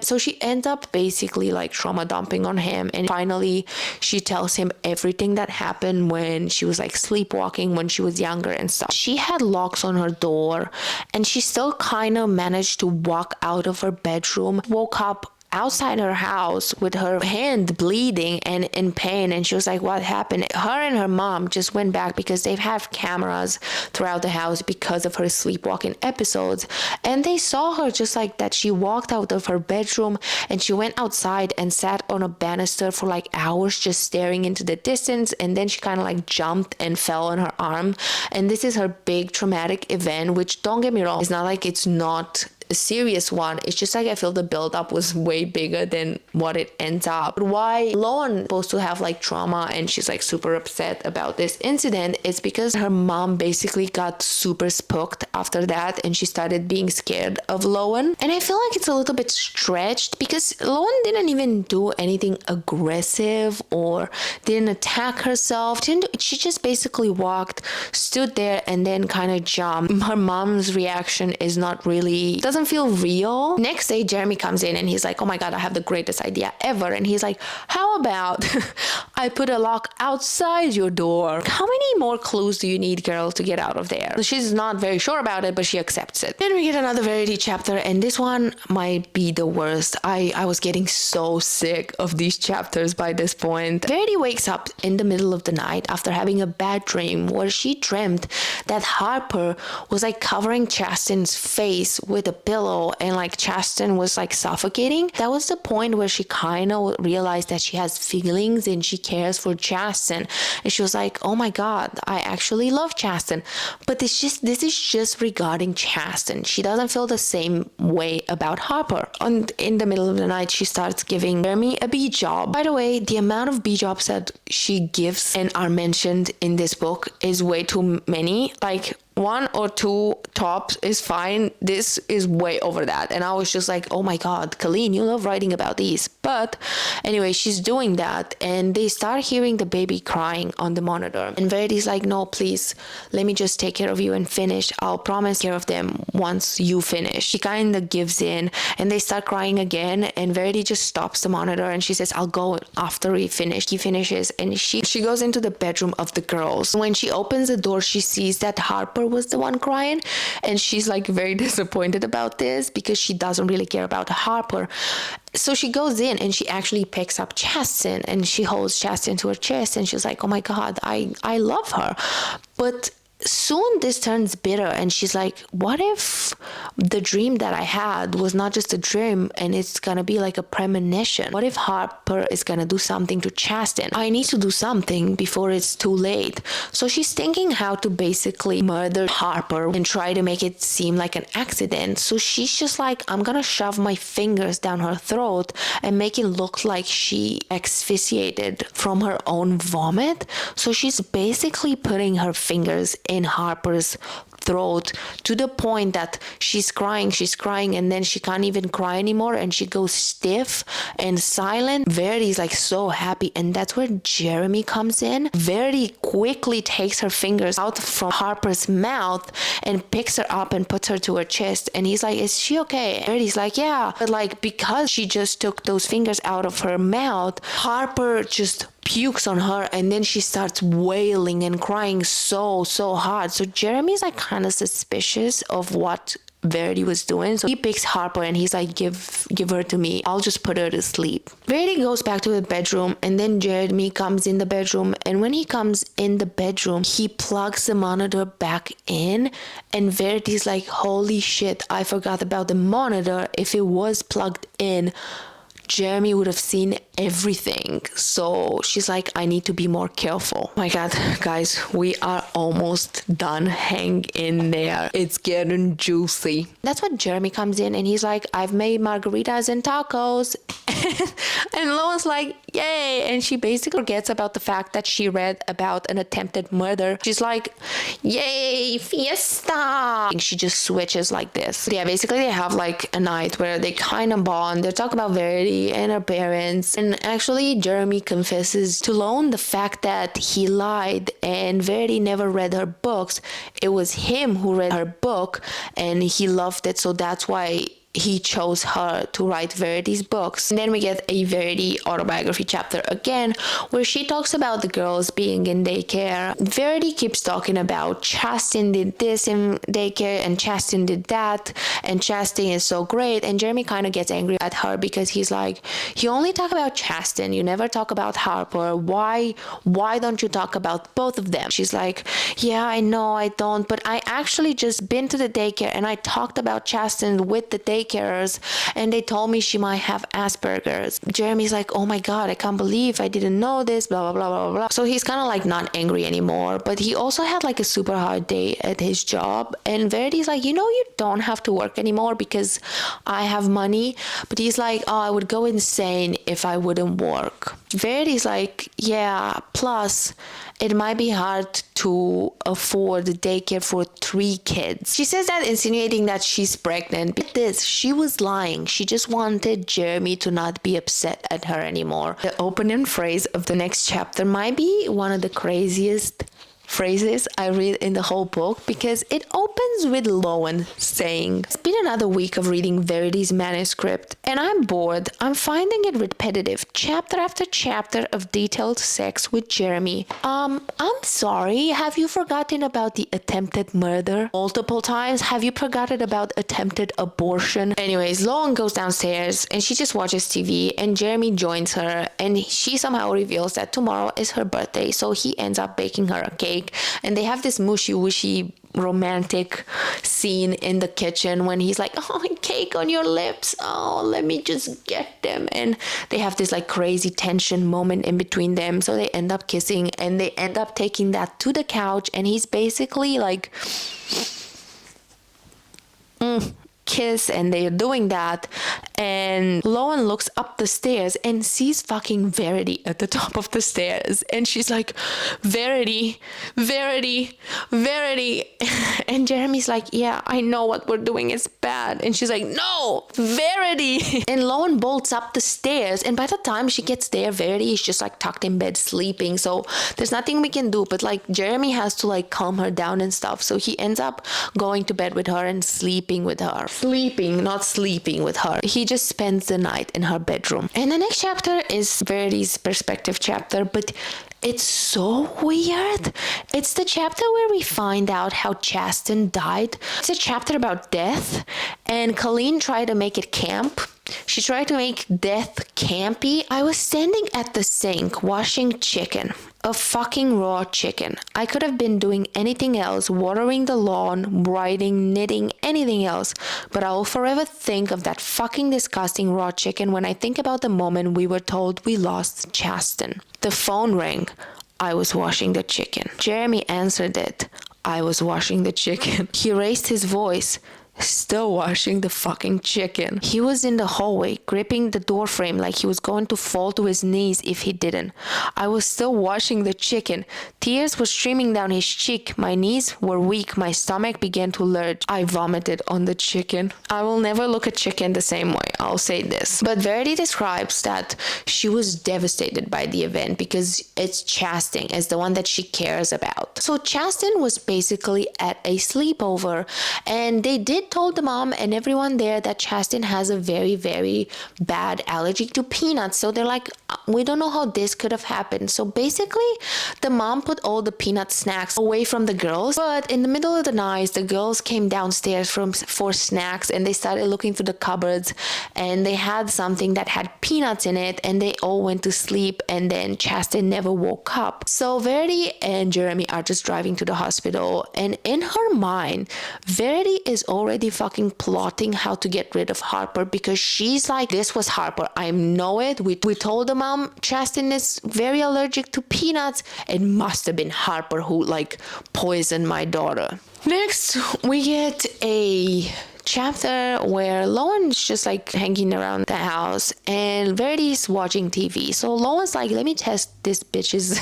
So she ends up basically like trauma dumping on him, and finally she tells him everything that happened when she was like sleepwalking when she was younger and stuff. She had locks on her door and she still kind of managed to walk out of her bedroom, woke up outside her house with her hand bleeding and in pain, and she was like, what happened? Her and her mom just went back because they have cameras throughout the house because of her sleepwalking episodes, and they saw her just like that. She walked out of her bedroom and she went outside and sat on a banister for like hours just staring into the distance, and then she kind of like jumped and fell on her arm. And this is her big traumatic event, which, don't get me wrong, it's not like it's not a serious one. It's just like I feel the build-up was way bigger than what it ends up. But why Lowen is supposed to have like trauma and she's like super upset about this incident is because her mom basically got super spooked after that and she started being scared of Lowen. And I feel like it's a little bit stretched because Lowen didn't even do anything aggressive or didn't attack herself. She just basically walked, stood there, and then kind of jumped. Her mom's reaction is not really, doesn't feel real. Next day, Jeremy comes in and he's like, oh my God, I have the greatest idea ever. And he's like, how about I put a lock outside your door? How many more clues do you need, girl, to get out of there? She's not very sure about it, but she accepts it. Then we get another Verity chapter, and this one might be the worst. I was getting so sick of these chapters by this point. Verity wakes up in the middle of the night after having a bad dream where she dreamt that Harper was like covering Chasten's face with a pillow and like Chasten was like suffocating. That was the point where she kind of realized that she has feelings and she cares for Chasten, and she was like, oh my God, I actually love Chasten. But this is just regarding Chasten. She doesn't feel the same way about Harper. And in the middle of the night, she starts giving Jeremy a bee job. By the way, the amount of bee jobs that she gives and are mentioned in this book is way too many. Like, 1 or 2 tops is fine. This is way over that. And I was just like, oh my God, Coleen, you love writing about these. But anyway, she's doing that and they start hearing the baby crying on the monitor. And Verity's like, no, please, let me just take care of you and finish. I'll promise care of them once you finish. She kind of gives in and they start crying again. And Verity just stops the monitor and she says, I'll go after he finishes. And she goes into the bedroom of the girls. When she opens the door, she sees that Harper was the one crying, and she's like very disappointed about this because she doesn't really care about Harper. So she goes in and she actually picks up Chasten and she holds Chasten to her chest and she's like, oh my God, I love her. But soon this turns bitter and she's like, what if the dream that I had was not just a dream and it's gonna be like a premonition? What if Harper is gonna do something to Chasten? I need to do something before it's too late. So she's thinking how to basically murder Harper and try to make it seem like an accident. So she's just like, I'm gonna shove my fingers down her throat and make it look like she asphyxiated from her own vomit. So she's basically putting her fingers in Harper's throat to the point that she's crying and then she can't even cry anymore and she goes stiff and silent. Verity's like so happy, and that's where Jeremy comes in. Verity quickly takes her fingers out from Harper's mouth and picks her up and puts her to her chest, and he's like, is she okay? Verity's like, yeah, but like because she just took those fingers out of her mouth, Harper just pukes on her and then she starts wailing and crying so hard. So Jeremy's like kind of suspicious of what Verity was doing. So he picks Harper and he's like, give her to me. I'll just put her to sleep. Verity goes back to the bedroom and then Jeremy comes in the bedroom, and when he comes in the bedroom, he plugs the monitor back in, and Verity's like, holy shit, I forgot about the monitor. If it was plugged in, Jeremy would have seen everything. So she's like, I need to be more careful. Oh my God, guys, we are almost done. Hang in there. It's getting juicy. That's when Jeremy comes in and he's like, I've made margaritas and tacos. And Lois like, yay. And she basically forgets about the fact that she read about an attempted murder. She's like, yay, fiesta. And she just switches like this. Yeah, basically they have like a night where they kind of bond. They talk about Verity and her parents. And actually Jeremy confesses to Lone the fact that he lied and Verity never read her books. It was him who read her book and he loved it. So that's why he chose her to write Verity's books. And then we get a Verity autobiography chapter again, where she talks about the girls being in daycare. Verity keeps talking about Chasten did this in daycare and Chasten did that, and Chasten is so great. And Jeremy kind of gets angry at her because he's like, you only talk about Chasten, you never talk about Harper. Why don't you talk about both of them? She's like, yeah, I know I don't, but I actually just been to the daycare and I talked about Chasten with the daycarers and they told me she might have Asperger's. Jeremy's like, oh my God, I can't believe I didn't know this, blah, blah, blah, blah, blah. So he's kind of like not angry anymore, but he also had like a super hard day at his job. And Verity's like, you know, you don't have to work anymore because I have money. But he's like, oh, I would go insane if I wouldn't work. Verity's like, yeah, plus it might be hard to afford daycare for 3 kids. She says that insinuating that she's pregnant. But she was lying. She just wanted Jeremy to not be upset at her anymore. The opening phrase of the next chapter might be one of the craziest phrases I read in the whole book, because it opens with Lowen saying, it's been another week of reading Verity's manuscript and I'm bored. I'm finding it repetitive, chapter after chapter of detailed sex with Jeremy. I'm sorry, have you forgotten about the attempted murder multiple times? Have you forgotten about attempted abortion? Anyways, Lowen goes downstairs and she just watches TV and Jeremy joins her, and she somehow reveals that tomorrow is her birthday, so he ends up baking her a cake. And they have this mushy-wushy romantic scene in the kitchen when he's like, oh, cake on your lips, oh, let me just get them. And they have this like crazy tension moment in between them, so they end up kissing and they end up taking that to the couch, and he's basically like kiss, and they're doing that, and Loan looks up the stairs and sees fucking Verity at the top of the stairs, and she's like, Verity, Verity, Verity. And Jeremy's like, yeah, I know what we're doing is bad. And she's like, no, Verity. And Loan bolts up the stairs, and by the time she gets there, Verity is just like tucked in bed sleeping, so there's nothing we can do, but like Jeremy has to like calm her down and stuff, so he ends up going to bed with her and sleeping with her. Sleeping, not sleeping with her. He just spends the night in her bedroom. And the next chapter is Verity's perspective chapter, but it's so weird. It's the chapter where we find out how Chasten died. It's a chapter about death, and Coleen tried to make it camp. She tried to make death campy. I was standing at the sink washing chicken. A fucking raw chicken. I could have been doing anything else, watering the lawn, writing, knitting, anything else, but I will forever think of that fucking disgusting raw chicken when I think about the moment we were told we lost Chasten. The phone rang. I was washing the chicken. Jeremy answered it. I was washing the chicken. He raised his voice. Still washing the fucking chicken. He was in the hallway, gripping the door frame like he was going to fall to his knees if he didn't. I was still washing the chicken. Tears were streaming down his cheek. My knees were weak. My stomach began to lurch. I vomited on the chicken. I will never look at chicken the same way, I'll say this. But Verity describes that she was devastated by the event because it's Chasten as the one that she cares about. So Chasten was basically at a sleepover, and they did told the mom and everyone there that Chasten has a very, very bad allergy to peanuts. So they're like, we don't know how this could have happened. So basically, the mom put all the peanut snacks away from the girls. But in the middle of the night, the girls came downstairs for snacks, and they started looking through the cupboards, and they had something that had peanuts in it, and they all went to sleep, and then Chasten never woke up. So Verity and Jeremy are just driving to the hospital, and in her mind, Verity is already fucking plotting how to get rid of Harper, because she's like, this was Harper, I know it. We told the mom Chasten is very allergic to peanuts. It must have been Harper who like poisoned my daughter. Next, we get a chapter where Lowen's just like hanging around the house and Verity's watching TV. So Lowen's like, let me test this bitch's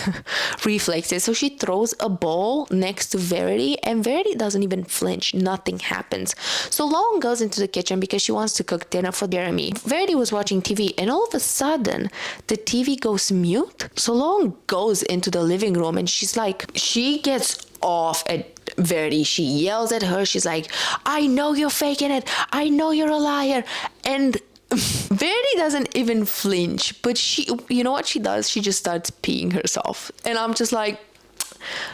reflexes. So she throws a bowl next to Verity, and Verity doesn't even flinch. Nothing happens. So Lowen goes into the kitchen because she wants to cook dinner for Jeremy. Verity was watching TV, and all of a sudden the TV goes mute. So Lowen goes into the living room, and she's like, she gets off at Verity. She yells at her. She's like, I know you're faking it. I know you're a liar. And Verity doesn't even flinch, but she, you know what she does? She just starts peeing herself. And I'm just like,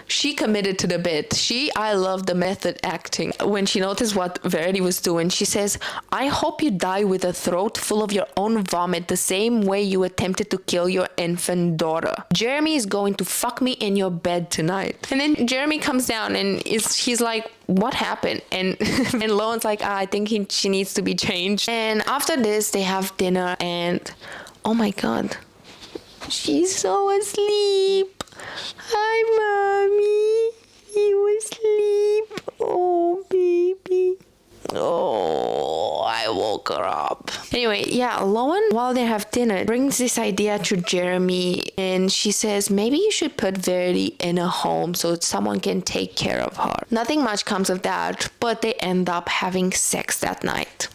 she committed to the bit. I love the method acting. When she noticed what Verity was doing, she says, I hope you die with a throat full of your own vomit the same way you attempted to kill your infant daughter. Jeremy is going to fuck me in your bed tonight. And then Jeremy comes down and he's like, what happened? And Lowen's like, I think she needs to be changed. And after this, they have dinner, and oh my god, she's so asleep. Hi, mommy. You asleep? Oh, baby. Oh, I woke her up. Anyway, yeah, Lowen, while they have dinner, brings this idea to Jeremy, and she says, maybe you should put Verity in a home so someone can take care of her. Nothing much comes of that, but they end up having sex that night.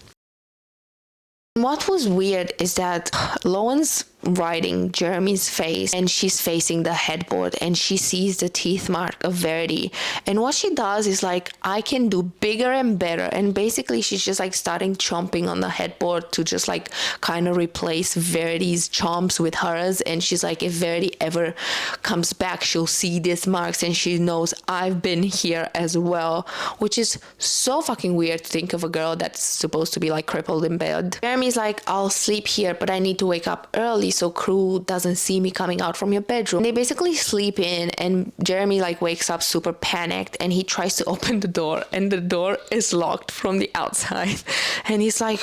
What was weird is that Lowen's writing Jeremy's face, and she's facing the headboard, and she sees the teeth mark of Verity, and what she does is like, I can do bigger and better, and basically she's just like starting chomping on the headboard to just like kind of replace Verity's chomps with hers. And she's like, if Verity ever comes back, she'll see these marks and she knows I've been here as well, which is so fucking weird to think of a girl that's supposed to be like crippled in bed. Jeremy's like, I'll sleep here, but I need to wake up early so crew doesn't see me coming out from your bedroom. They basically sleep in, and Jeremy like wakes up super panicked, and he tries to open the door, and the door is locked from the outside, and he's like,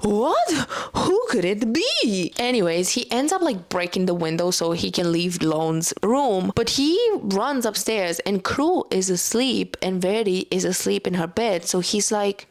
what? Who could it be? Anyways, he ends up like breaking the window so he can leave Lowen's room, but he runs upstairs and crew is asleep and Verity is asleep in her bed. So he's like,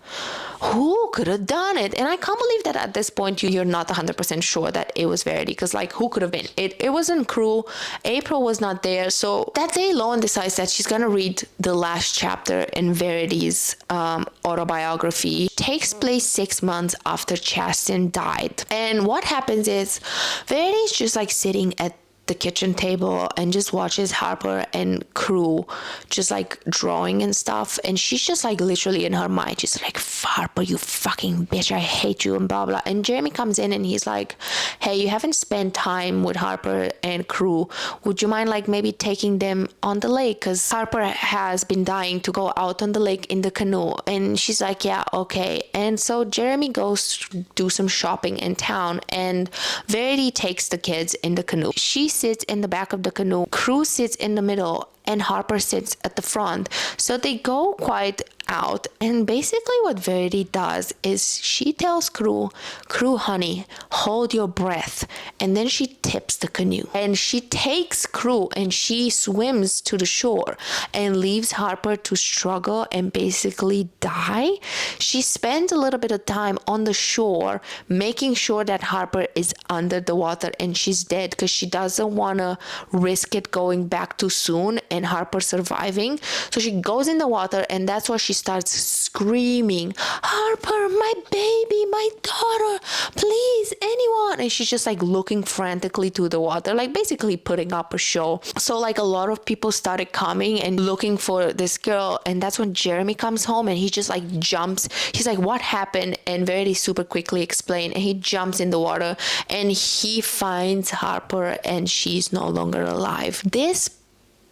who could have done it? And I can't believe that at this point you're not 100% sure that it was Verity, because like, who could have been? It wasn't Crew. April was not there. So that day, Lauren decides that she's gonna read the last chapter in Verity's autobiography. It takes place 6 months after Chastin died. And what happens is Verity's just like sitting at the kitchen table and just watches Harper and Crew just like drawing and stuff, and she's just like literally in her mind, she's like, Harper, you fucking bitch, I hate you, and blah blah. And Jeremy comes in and he's like, hey, you haven't spent time with Harper and Crew, would you mind like maybe taking them on the lake, because Harper has been dying to go out on the lake in the canoe. And she's like, yeah, okay. And so Jeremy goes to do some shopping in town, and Verity takes the kids in the canoe. She sits in the back of the canoe, Crew sits in the middle, and Harper sits at the front. So they go quite out, and basically what Verity does is she tells Crew, honey, hold your breath, and then she tips the canoe and she takes Crew and she swims to the shore and leaves Harper to struggle and basically die. She spends a little bit of time on the shore making sure that Harper is under the water and she's dead, because she doesn't want to risk it going back too soon and Harper surviving. So she goes in the water, and that's where she starts screaming, Harper, my baby, my daughter, please, anyone. And she's just like looking frantically to the water, like basically putting up a show. So like a lot of people started coming and looking for this girl, and that's when Jeremy comes home and he just like jumps. He's like, what happened? And Verity super quickly explained, and he jumps in the water and he finds Harper and she's no longer alive. This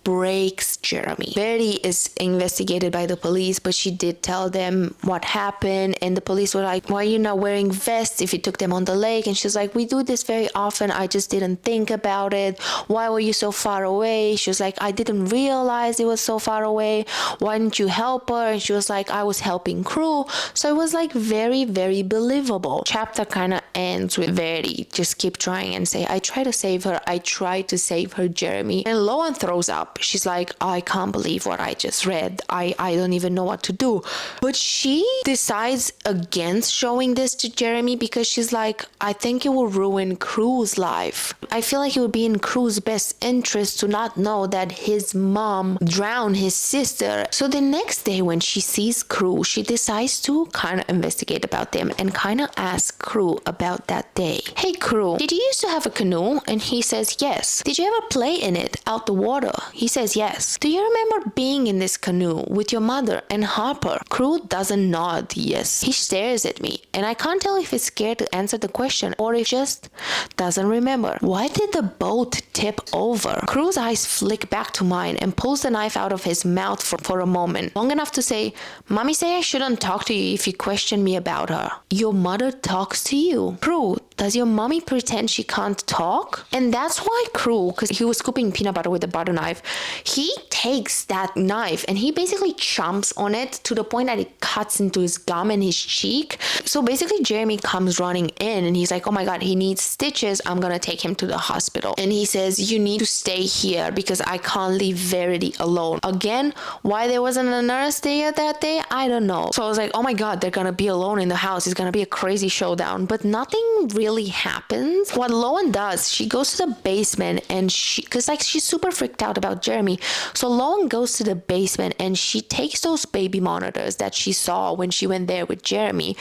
breaks Jeremy. Verity is investigated by the police, but she did tell them what happened, and the police were like, why are you not wearing vests if you took them on the lake? And she's like, we do this very often, I just didn't think about it. Why were you so far away? She was like, I didn't realize it was so far away. Why didn't you help her? And she was like, I was helping Crew. So it was like very, very believable. Chapter kind of ends with Verity just keep trying and say, I try to save her, I try to save her, Jeremy. And Lauren throws up. She's like, I can't believe what I just read. I don't even know what to do. But she decides against showing this to Jeremy because she's like, I think it will ruin Crew's life. I feel like it would be in Crew's best interest to not know that his mom drowned his sister. So the next day when she sees Crew, she decides to kind of investigate about them and kind of ask Crew about that day. Hey Crew, did you used to have a canoe? And he says yes. Did you ever play in it out the water? He says yes. Do you remember being in this canoe with your mother and Harper? Crew doesn't nod yes. He stares at me, and I can't tell if he's scared to answer the question or if he just doesn't remember. Why did the boat tip over? Crew's eyes flick back to mine and pulls the knife out of his mouth for a moment, long enough to say, Mommy say I shouldn't talk to you if you question me about her. Your mother talks to you. Crew, does your mommy pretend she can't talk? And that's why Crew, because he was scooping peanut butter with a butter knife, he takes that knife and he basically chomps on it to the point that it cuts into his gum and his cheek. So basically Jeremy comes running in and he's like, oh my god, he needs stitches, I'm gonna take him to the hospital. And he says, you need to stay here because I can't leave Verity alone. Again, why there wasn't a nurse there that day, I don't know. So I was like, oh my god, they're gonna be alone in the house, it's gonna be a crazy showdown. But nothing really happens. What Loan does, she goes to the basement and because like she's super freaked out about Jeremy. So Loan goes to the basement and she takes those baby monitors that she saw when she went there with Jeremy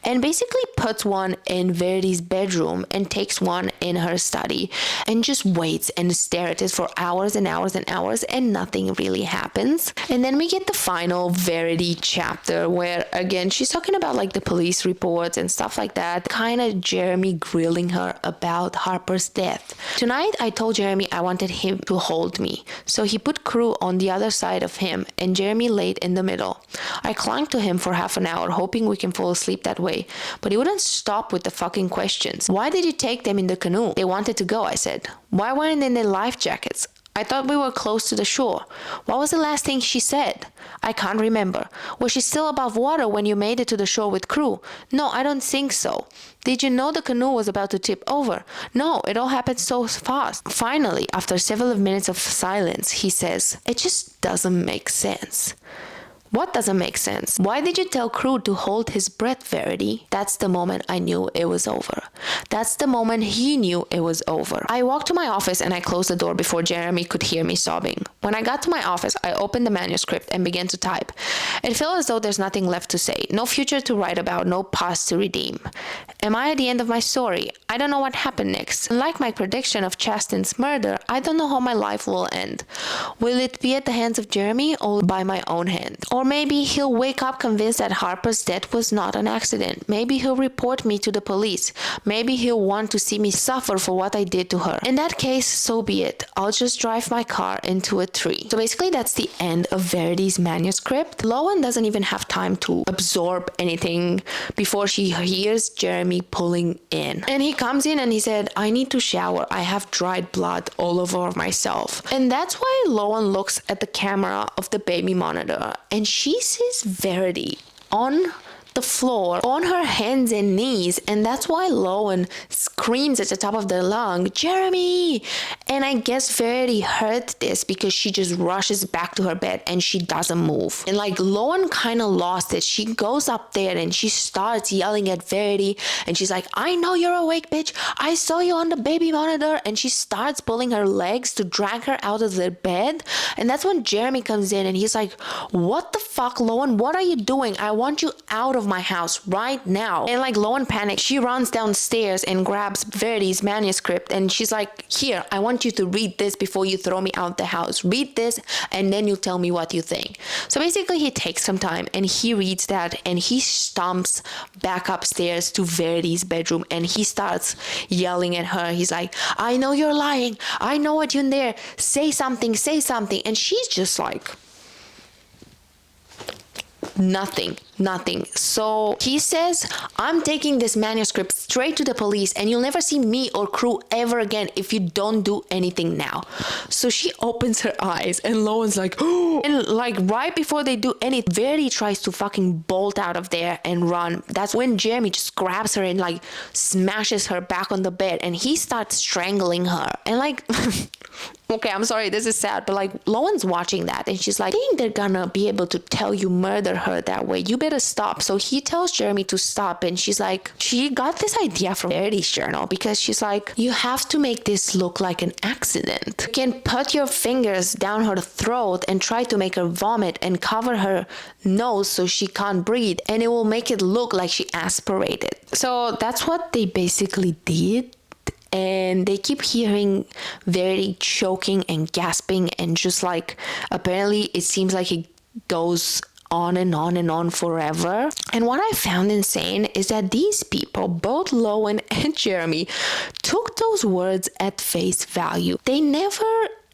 and basically puts one in Verity's bedroom and takes one in her study and just waits and stares at it for hours and hours and hours and nothing really happens. And then we get the final Verity chapter where again she's talking about like the police reports and stuff like that, kind of Jeremy grilling her about Harper's death. Tonight I told Jeremy I wanted him to hold me, so he put Crew on the other side of him and Jeremy laid in the middle. I clung to him for half an hour hoping we can fall asleep that way, but he wouldn't stop with the fucking questions. Why did you take them in the canoe? They wanted to go, I said. Why weren't they in their life jackets? I thought we were close to the shore. What was the last thing she said? I can't remember. Was she still above water when you made it to the shore with Crew? No, I don't think so. Did you know the canoe was about to tip over? No, it all happened so fast. Finally, after several minutes of silence, he says, it just doesn't make sense. What doesn't make sense? Why did you tell Crew to hold his breath, Verity? That's the moment I knew it was over. That's the moment he knew it was over. I walked to my office and I closed the door before Jeremy could hear me sobbing. When I got to my office, I opened the manuscript and began to type. It felt as though there's nothing left to say, no future to write about, no past to redeem. Am I at the end of my story? I don't know what happened next. Like my prediction of Chasten's murder, I don't know how my life will end. Will it be at the hands of Jeremy or by my own hand? Or maybe he'll wake up convinced that Harper's death was not an accident. Maybe he'll report me to the police. Maybe he'll want to see me suffer for what I did to her. In that case, so be it. I'll just drive my car into a tree. So basically that's the end of Verity's manuscript. Lowen doesn't even have time to absorb anything before she hears Jeremy pulling in. And he comes in and he said, I need to shower. I have dried blood all over myself. And that's why Lowen looks at the camera of the baby monitor and she sees Verity on the floor on her hands and knees, and that's why Lowen screams at the top of their lung, Jeremy! And I guess Verity heard this because she just rushes back to her bed and she doesn't move. And like Lowen kind of lost it. She goes up there and she starts yelling at Verity and she's like, I know you're awake, bitch. I saw you on the baby monitor. And she starts pulling her legs to drag her out of their bed. And that's when Jeremy comes in and he's like, what the fuck, Lowen? What are you doing? I want you out of my house right now. And like Lowen panics, she runs downstairs and grabs Verity's manuscript and she's like, here, I want you to read this before you throw me out the house. Read this and then you tell me what you think. So basically he takes some time and he reads that and he stomps back upstairs to Verity's bedroom and he starts yelling at her. He's like, I know you're lying. I know what you're in there. Say something, say something. And she's just like, nothing. So he says, I'm taking this manuscript straight to the police and you'll never see me or Crew ever again if you don't do anything now. So she opens her eyes and Lowen's like, oh, and like right before they do anything, Verity tries to fucking bolt out of there and run. That's when Jeremy just grabs her and like smashes her back on the bed and he starts strangling her. And like, okay, I'm sorry, this is sad, but like Lowen's watching that and she's like, I think they're gonna be able to tell you murder her that way. You better stop. So he tells Jeremy to stop and she's like, she got this idea from Verity's journal because she's like, you have to make this look like an accident. You can put your fingers down her throat and try to make her vomit and cover her nose so she can't breathe and it will make it look like she aspirated. So that's what they basically did. And they keep hearing Verity choking and gasping and just like, apparently it seems like it goes on and on and on forever. And what I found insane is that these people, both Lowen and Jeremy, took those words at face value. They never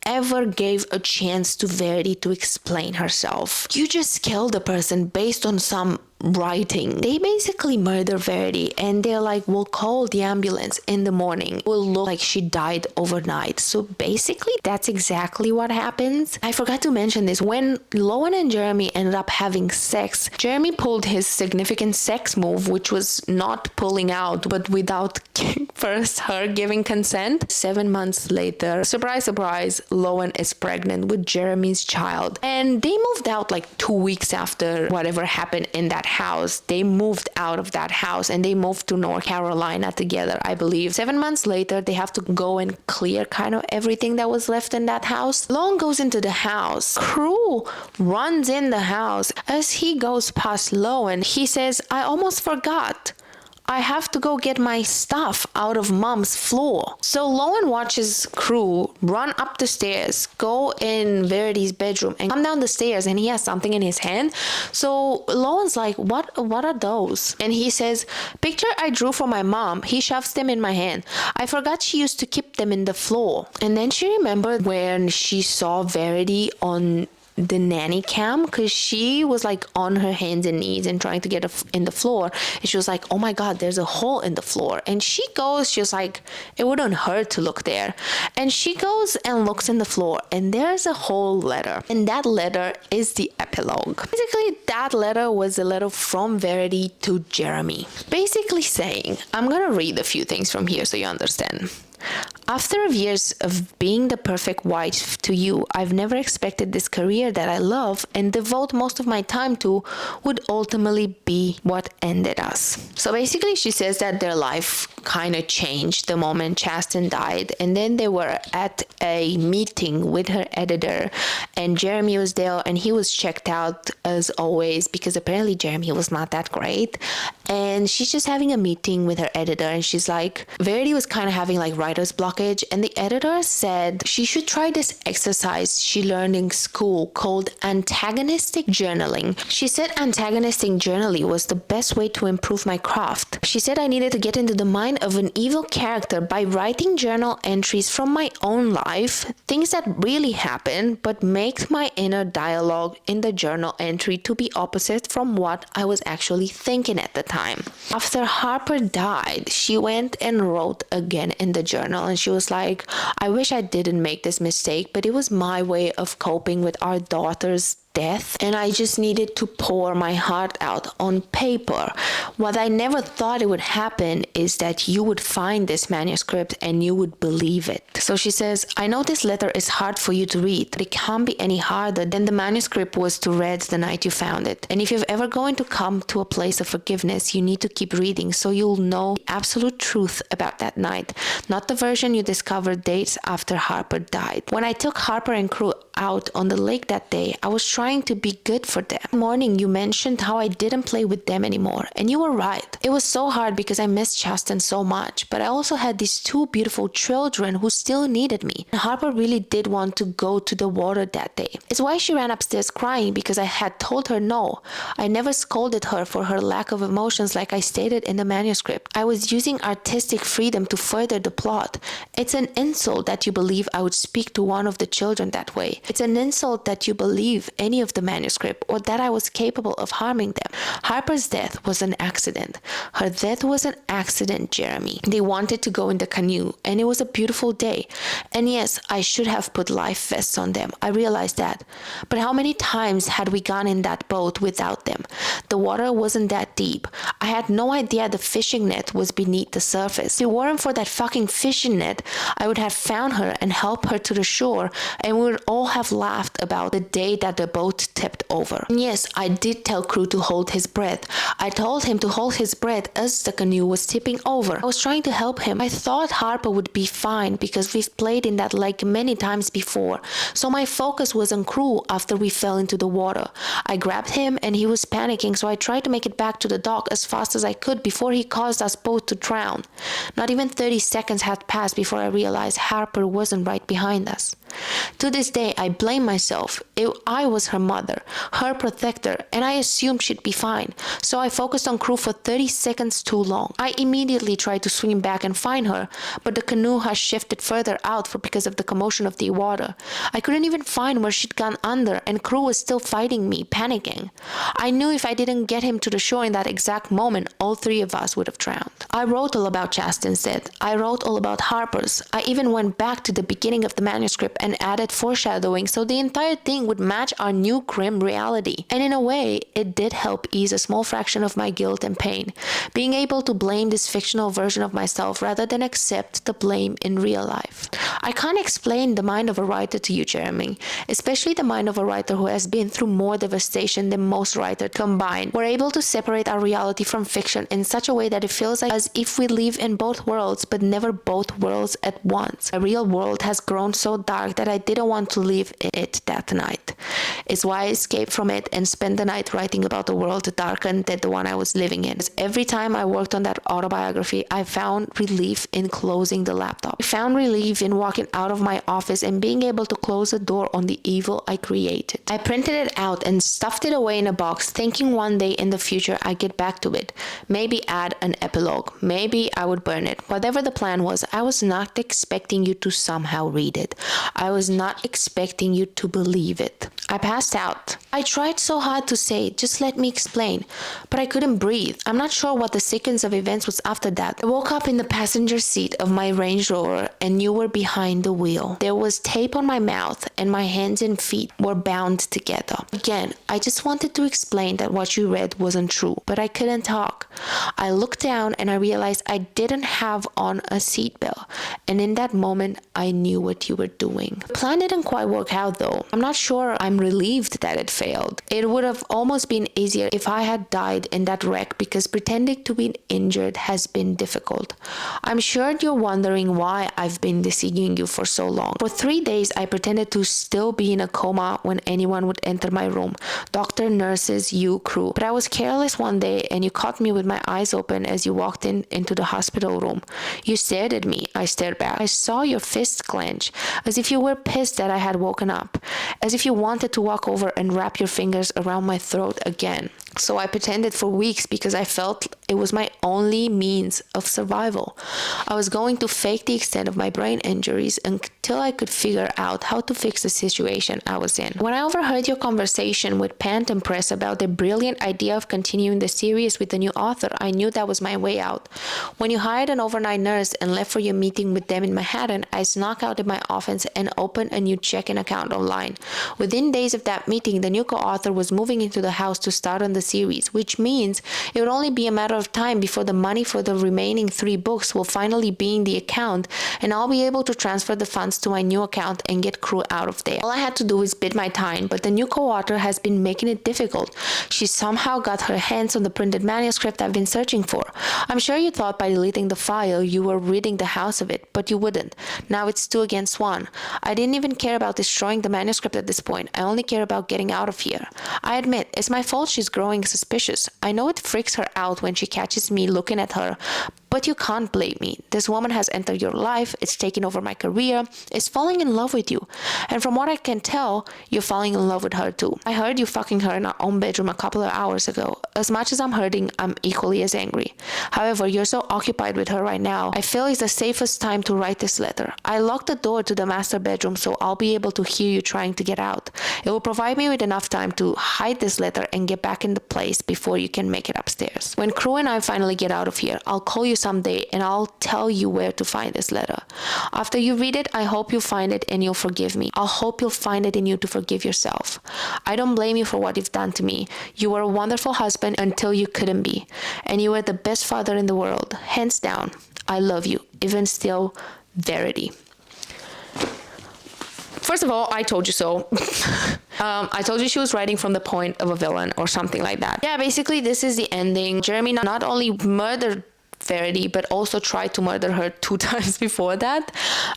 ever gave a chance to Verity to explain herself. You just killed a person based on some writing. They basically murder Verity and they're like, we'll call the ambulance in the morning. It will look like she died overnight. So basically that's exactly what happens. I forgot to mention this. When Lowen and Jeremy ended up having sex, Jeremy pulled his significant sex move, which was not pulling out, but without first her giving consent. 7 months later, surprise, surprise, Lowen is pregnant with Jeremy's child. And they moved out like 2 weeks after whatever happened in that house. They moved out of that house and they moved to North Carolina together, I believe. 7 months later, they have to go and clear kind of everything that was left in that house. Lowen goes into the house. Crew runs in the house. As he goes past Lowen, he says, I almost forgot. I have to go get my stuff out of mom's floor. So Lowen watches Crew run up the stairs, go in Verity's bedroom and come down the stairs and he has something in his hand. So Lowen's like, what are those? And he says, picture I drew for my mom. He shoves them in my hand. I forgot she used to keep them in the floor. And then she remembered when she saw Verity on the nanny cam, because she was like on her hands and knees and trying to get in the floor, and she was like, oh my god, there's a hole in the floor. And she was like, it wouldn't hurt to look there. And she goes and looks in the floor and there's a whole letter, and that letter is the epilogue. Basically that letter was a letter from Verity to Jeremy, basically saying, I'm gonna read a few things from here so you understand. After years of being the perfect wife to you, I've never expected this career that I love and devote most of my time to would ultimately be what ended us. So basically she says that their life kind of changed the moment Chasten died, and then they were at a meeting with her editor and Jeremy was there and he was checked out as always because apparently Jeremy was not that great, and she's just having a meeting with her editor and she's like, Verity was kind of having like writer's blockage, and the editor said she should try this exercise she learned in school called antagonistic journaling. She said antagonistic journaling was the best way to improve my craft. She said I needed to get into the mind of an evil character by writing journal entries from my own life, things that really happened, but make my inner dialogue in the journal entry to be opposite from what I was actually thinking at the time. After Harper died, she went and wrote again in the journal and she was like, I wish I didn't make this mistake, but it was my way of coping with our daughter's death, and I just needed to pour my heart out on paper. What I never thought it would happen is that you would find this manuscript and you would believe it. So she says, I know this letter is hard for you to read, but it can't be any harder than the manuscript was to read the night you found it. And if you're ever going to come to a place of forgiveness, you need to keep reading so you'll know the absolute truth about that night, not the version you discovered days after Harper died. When I took Harper and crew out on the lake that day, I was trying to be good for them. That morning you mentioned how I didn't play with them anymore, and you were right. It was so hard because I missed Chasten so much, but I also had these two beautiful children who still needed me. And Harper really did want to go to the water that day. It's why she ran upstairs crying, because I had told her no. I never scolded her for her lack of emotions like I stated in the manuscript. I was using artistic freedom to further the plot. It's an insult that you believe I would speak to one of the children that way. It's an insult that you believe any of the manuscript or that I was capable of harming them. Harper's death was an accident. Her death was an accident, Jeremy. They wanted to go in the canoe and it was a beautiful day. And yes, I should have put life vests on them. I realized that. But how many times had we gone in that boat without them? The water wasn't that deep. I had no idea the fishing net was beneath the surface. If it weren't for that fucking fishing net, I would have found her and helped her to the shore, and we would all have laughed about the day that the boat tipped over. And yes, I did tell Crew to hold his breath. I told him to hold his breath as the canoe was tipping over. I was trying to help him. I thought Harper would be fine because we've played in that lake many times before. So my focus was on Crew after we fell into the water. I grabbed him and he was panicking, so I tried to make it back to the dock as fast as I could before he caused us both to drown. Not even 30 seconds had passed before I realized Harper wasn't right behind us. To this day, I blame myself. I was her mother, her protector, and I assumed she'd be fine. So I focused on Crew for 30 seconds too long. I immediately tried to swim back and find her, but the canoe has shifted further out because of the commotion of the water. I couldn't even find where she'd gone under, and Crew was still fighting me, panicking. I knew if I didn't get him to the shore in that exact moment, all three of us would have drowned. I wrote all about Chasten's death. I wrote all about Harper's. I even went back to the beginning of the manuscript and added foreshadowing so the entire thing would match our new grim reality. And in a way, it did help ease a small fraction of my guilt and pain, being able to blame this fictional version of myself rather than accept the blame in real life. I can't explain the mind of a writer to you, Jeremy, especially the mind of a writer who has been through more devastation than most writers combined. We're able to separate our reality from fiction in such a way that it feels like as if we live in both worlds, but never both worlds at once. A real world has grown so dark that I didn't want to live in it that night. It's why I escaped from it and spent the night writing about a world darker than the one I was living in. Every time I worked on that autobiography, I found relief in closing the laptop. I found relief in walking out of my office and being able to close the door on the evil I created. I printed it out and stuffed it away in a box, thinking one day in the future I'd get back to it. Maybe add an epilogue. Maybe I would burn it. Whatever the plan was, I was not expecting you to somehow read it. I was not expecting you to believe it. I passed out. I tried so hard to say, just let me explain, but I couldn't breathe. I'm not sure what the sequence of events was after that. I woke up in the passenger seat of my Range Rover and you were behind the wheel. There was tape on my mouth and my hands and feet were bound together. Again, I just wanted to explain that what you read wasn't true, but I couldn't talk. I looked down and I realized I didn't have on a seatbelt, and in that moment, I knew what you were doing. The plan didn't quite work out though. I'm not sure I'm relieved that it failed. It would have almost been easier if I had died in that wreck because pretending to be injured has been difficult. I'm sure you're wondering why I've been deceiving you for so long. For 3 days, I pretended to still be in a coma when anyone would enter my room. Doctor, nurses, you, crew. But I was careless one day and you caught me with my eyes open as you walked into the hospital room. You stared at me. I stared back. I saw your fist clench, as if you were pissed that I had woken up, as if you wanted to walk over and wrap your fingers around my throat again. So I pretended for weeks because I felt it was my only means of survival. I was going to fake the extent of my brain injuries until I could figure out how to fix the situation I was in. When I overheard your conversation with Pant and Press about the brilliant idea of continuing the series with the new author, I knew that was my way out. When you hired an overnight nurse and left for your meeting with them in Manhattan, I snuck out of my office and opened a new check-in account online. Within days of that meeting, the new co-author was moving into the house to start on the series, which means it would only be a matter of time before the money for the remaining 3 books will finally be in the account and I'll be able to transfer the funds to my new account and get crew out of there. All I had to do is bid my time, but the new co-author has been making it difficult. She somehow got her hands on the printed manuscript I've been searching for. I'm sure you thought by deleting the file you were ridding the house of it, but you wouldn't. Now it's 2 against 1. I didn't even care about destroying the manuscript at this point. I only care about getting out of here. I admit, it's my fault she's growing suspicious. I know it freaks her out when she catches me looking at her, but you can't blame me. This woman has entered your life, it's taken over my career, is falling in love with you. And from what I can tell, you're falling in love with her too. I heard you fucking her in our own bedroom a couple of hours ago. As much as I'm hurting, I'm equally as angry. However, you're so occupied with her right now, I feel it's the safest time to write this letter. I locked the door to the master bedroom so I'll be able to hear you trying to get out. It will provide me with enough time to hide this letter and get back in the place before you can make it upstairs. When crew and I finally get out of here, I'll call you someday and I'll tell you where to find this letter. After you read it, I hope you'll find it and you'll forgive me. I'll hope you'll find it in you to forgive yourself. I don't blame you for what you've done to me. You were a wonderful husband until you couldn't be. And you were the best father in the world. Hands down. I love you. Even still, Verity. First of all, I told you so. I told you she was writing from the point of a villain or something like that. Yeah, basically this is the ending. Jeremy not only murdered Verity, but also tried to murder her 2 times before that.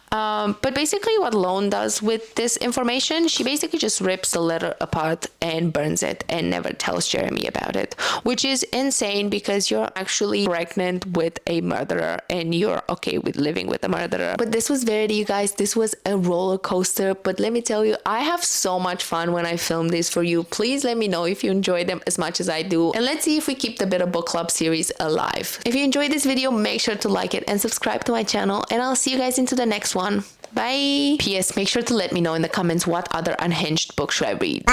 But basically what Lone does with this information, she basically just rips the letter apart and burns it and never tells Jeremy about it, which is insane because you're actually pregnant with a murderer and you're okay with living with a murderer. But this was Verity, you guys. This was a roller coaster, but let me tell you, I have so much fun when I film these for you. Please let me know if you enjoy them as much as I do, and let's see if we keep the Bitter Book Club series alive. If you enjoyed this video, make sure to like it and subscribe to my channel, and I'll see you guys into the next one. Bye. P.S. Make sure to let me know in the comments what other unhinged book should I read.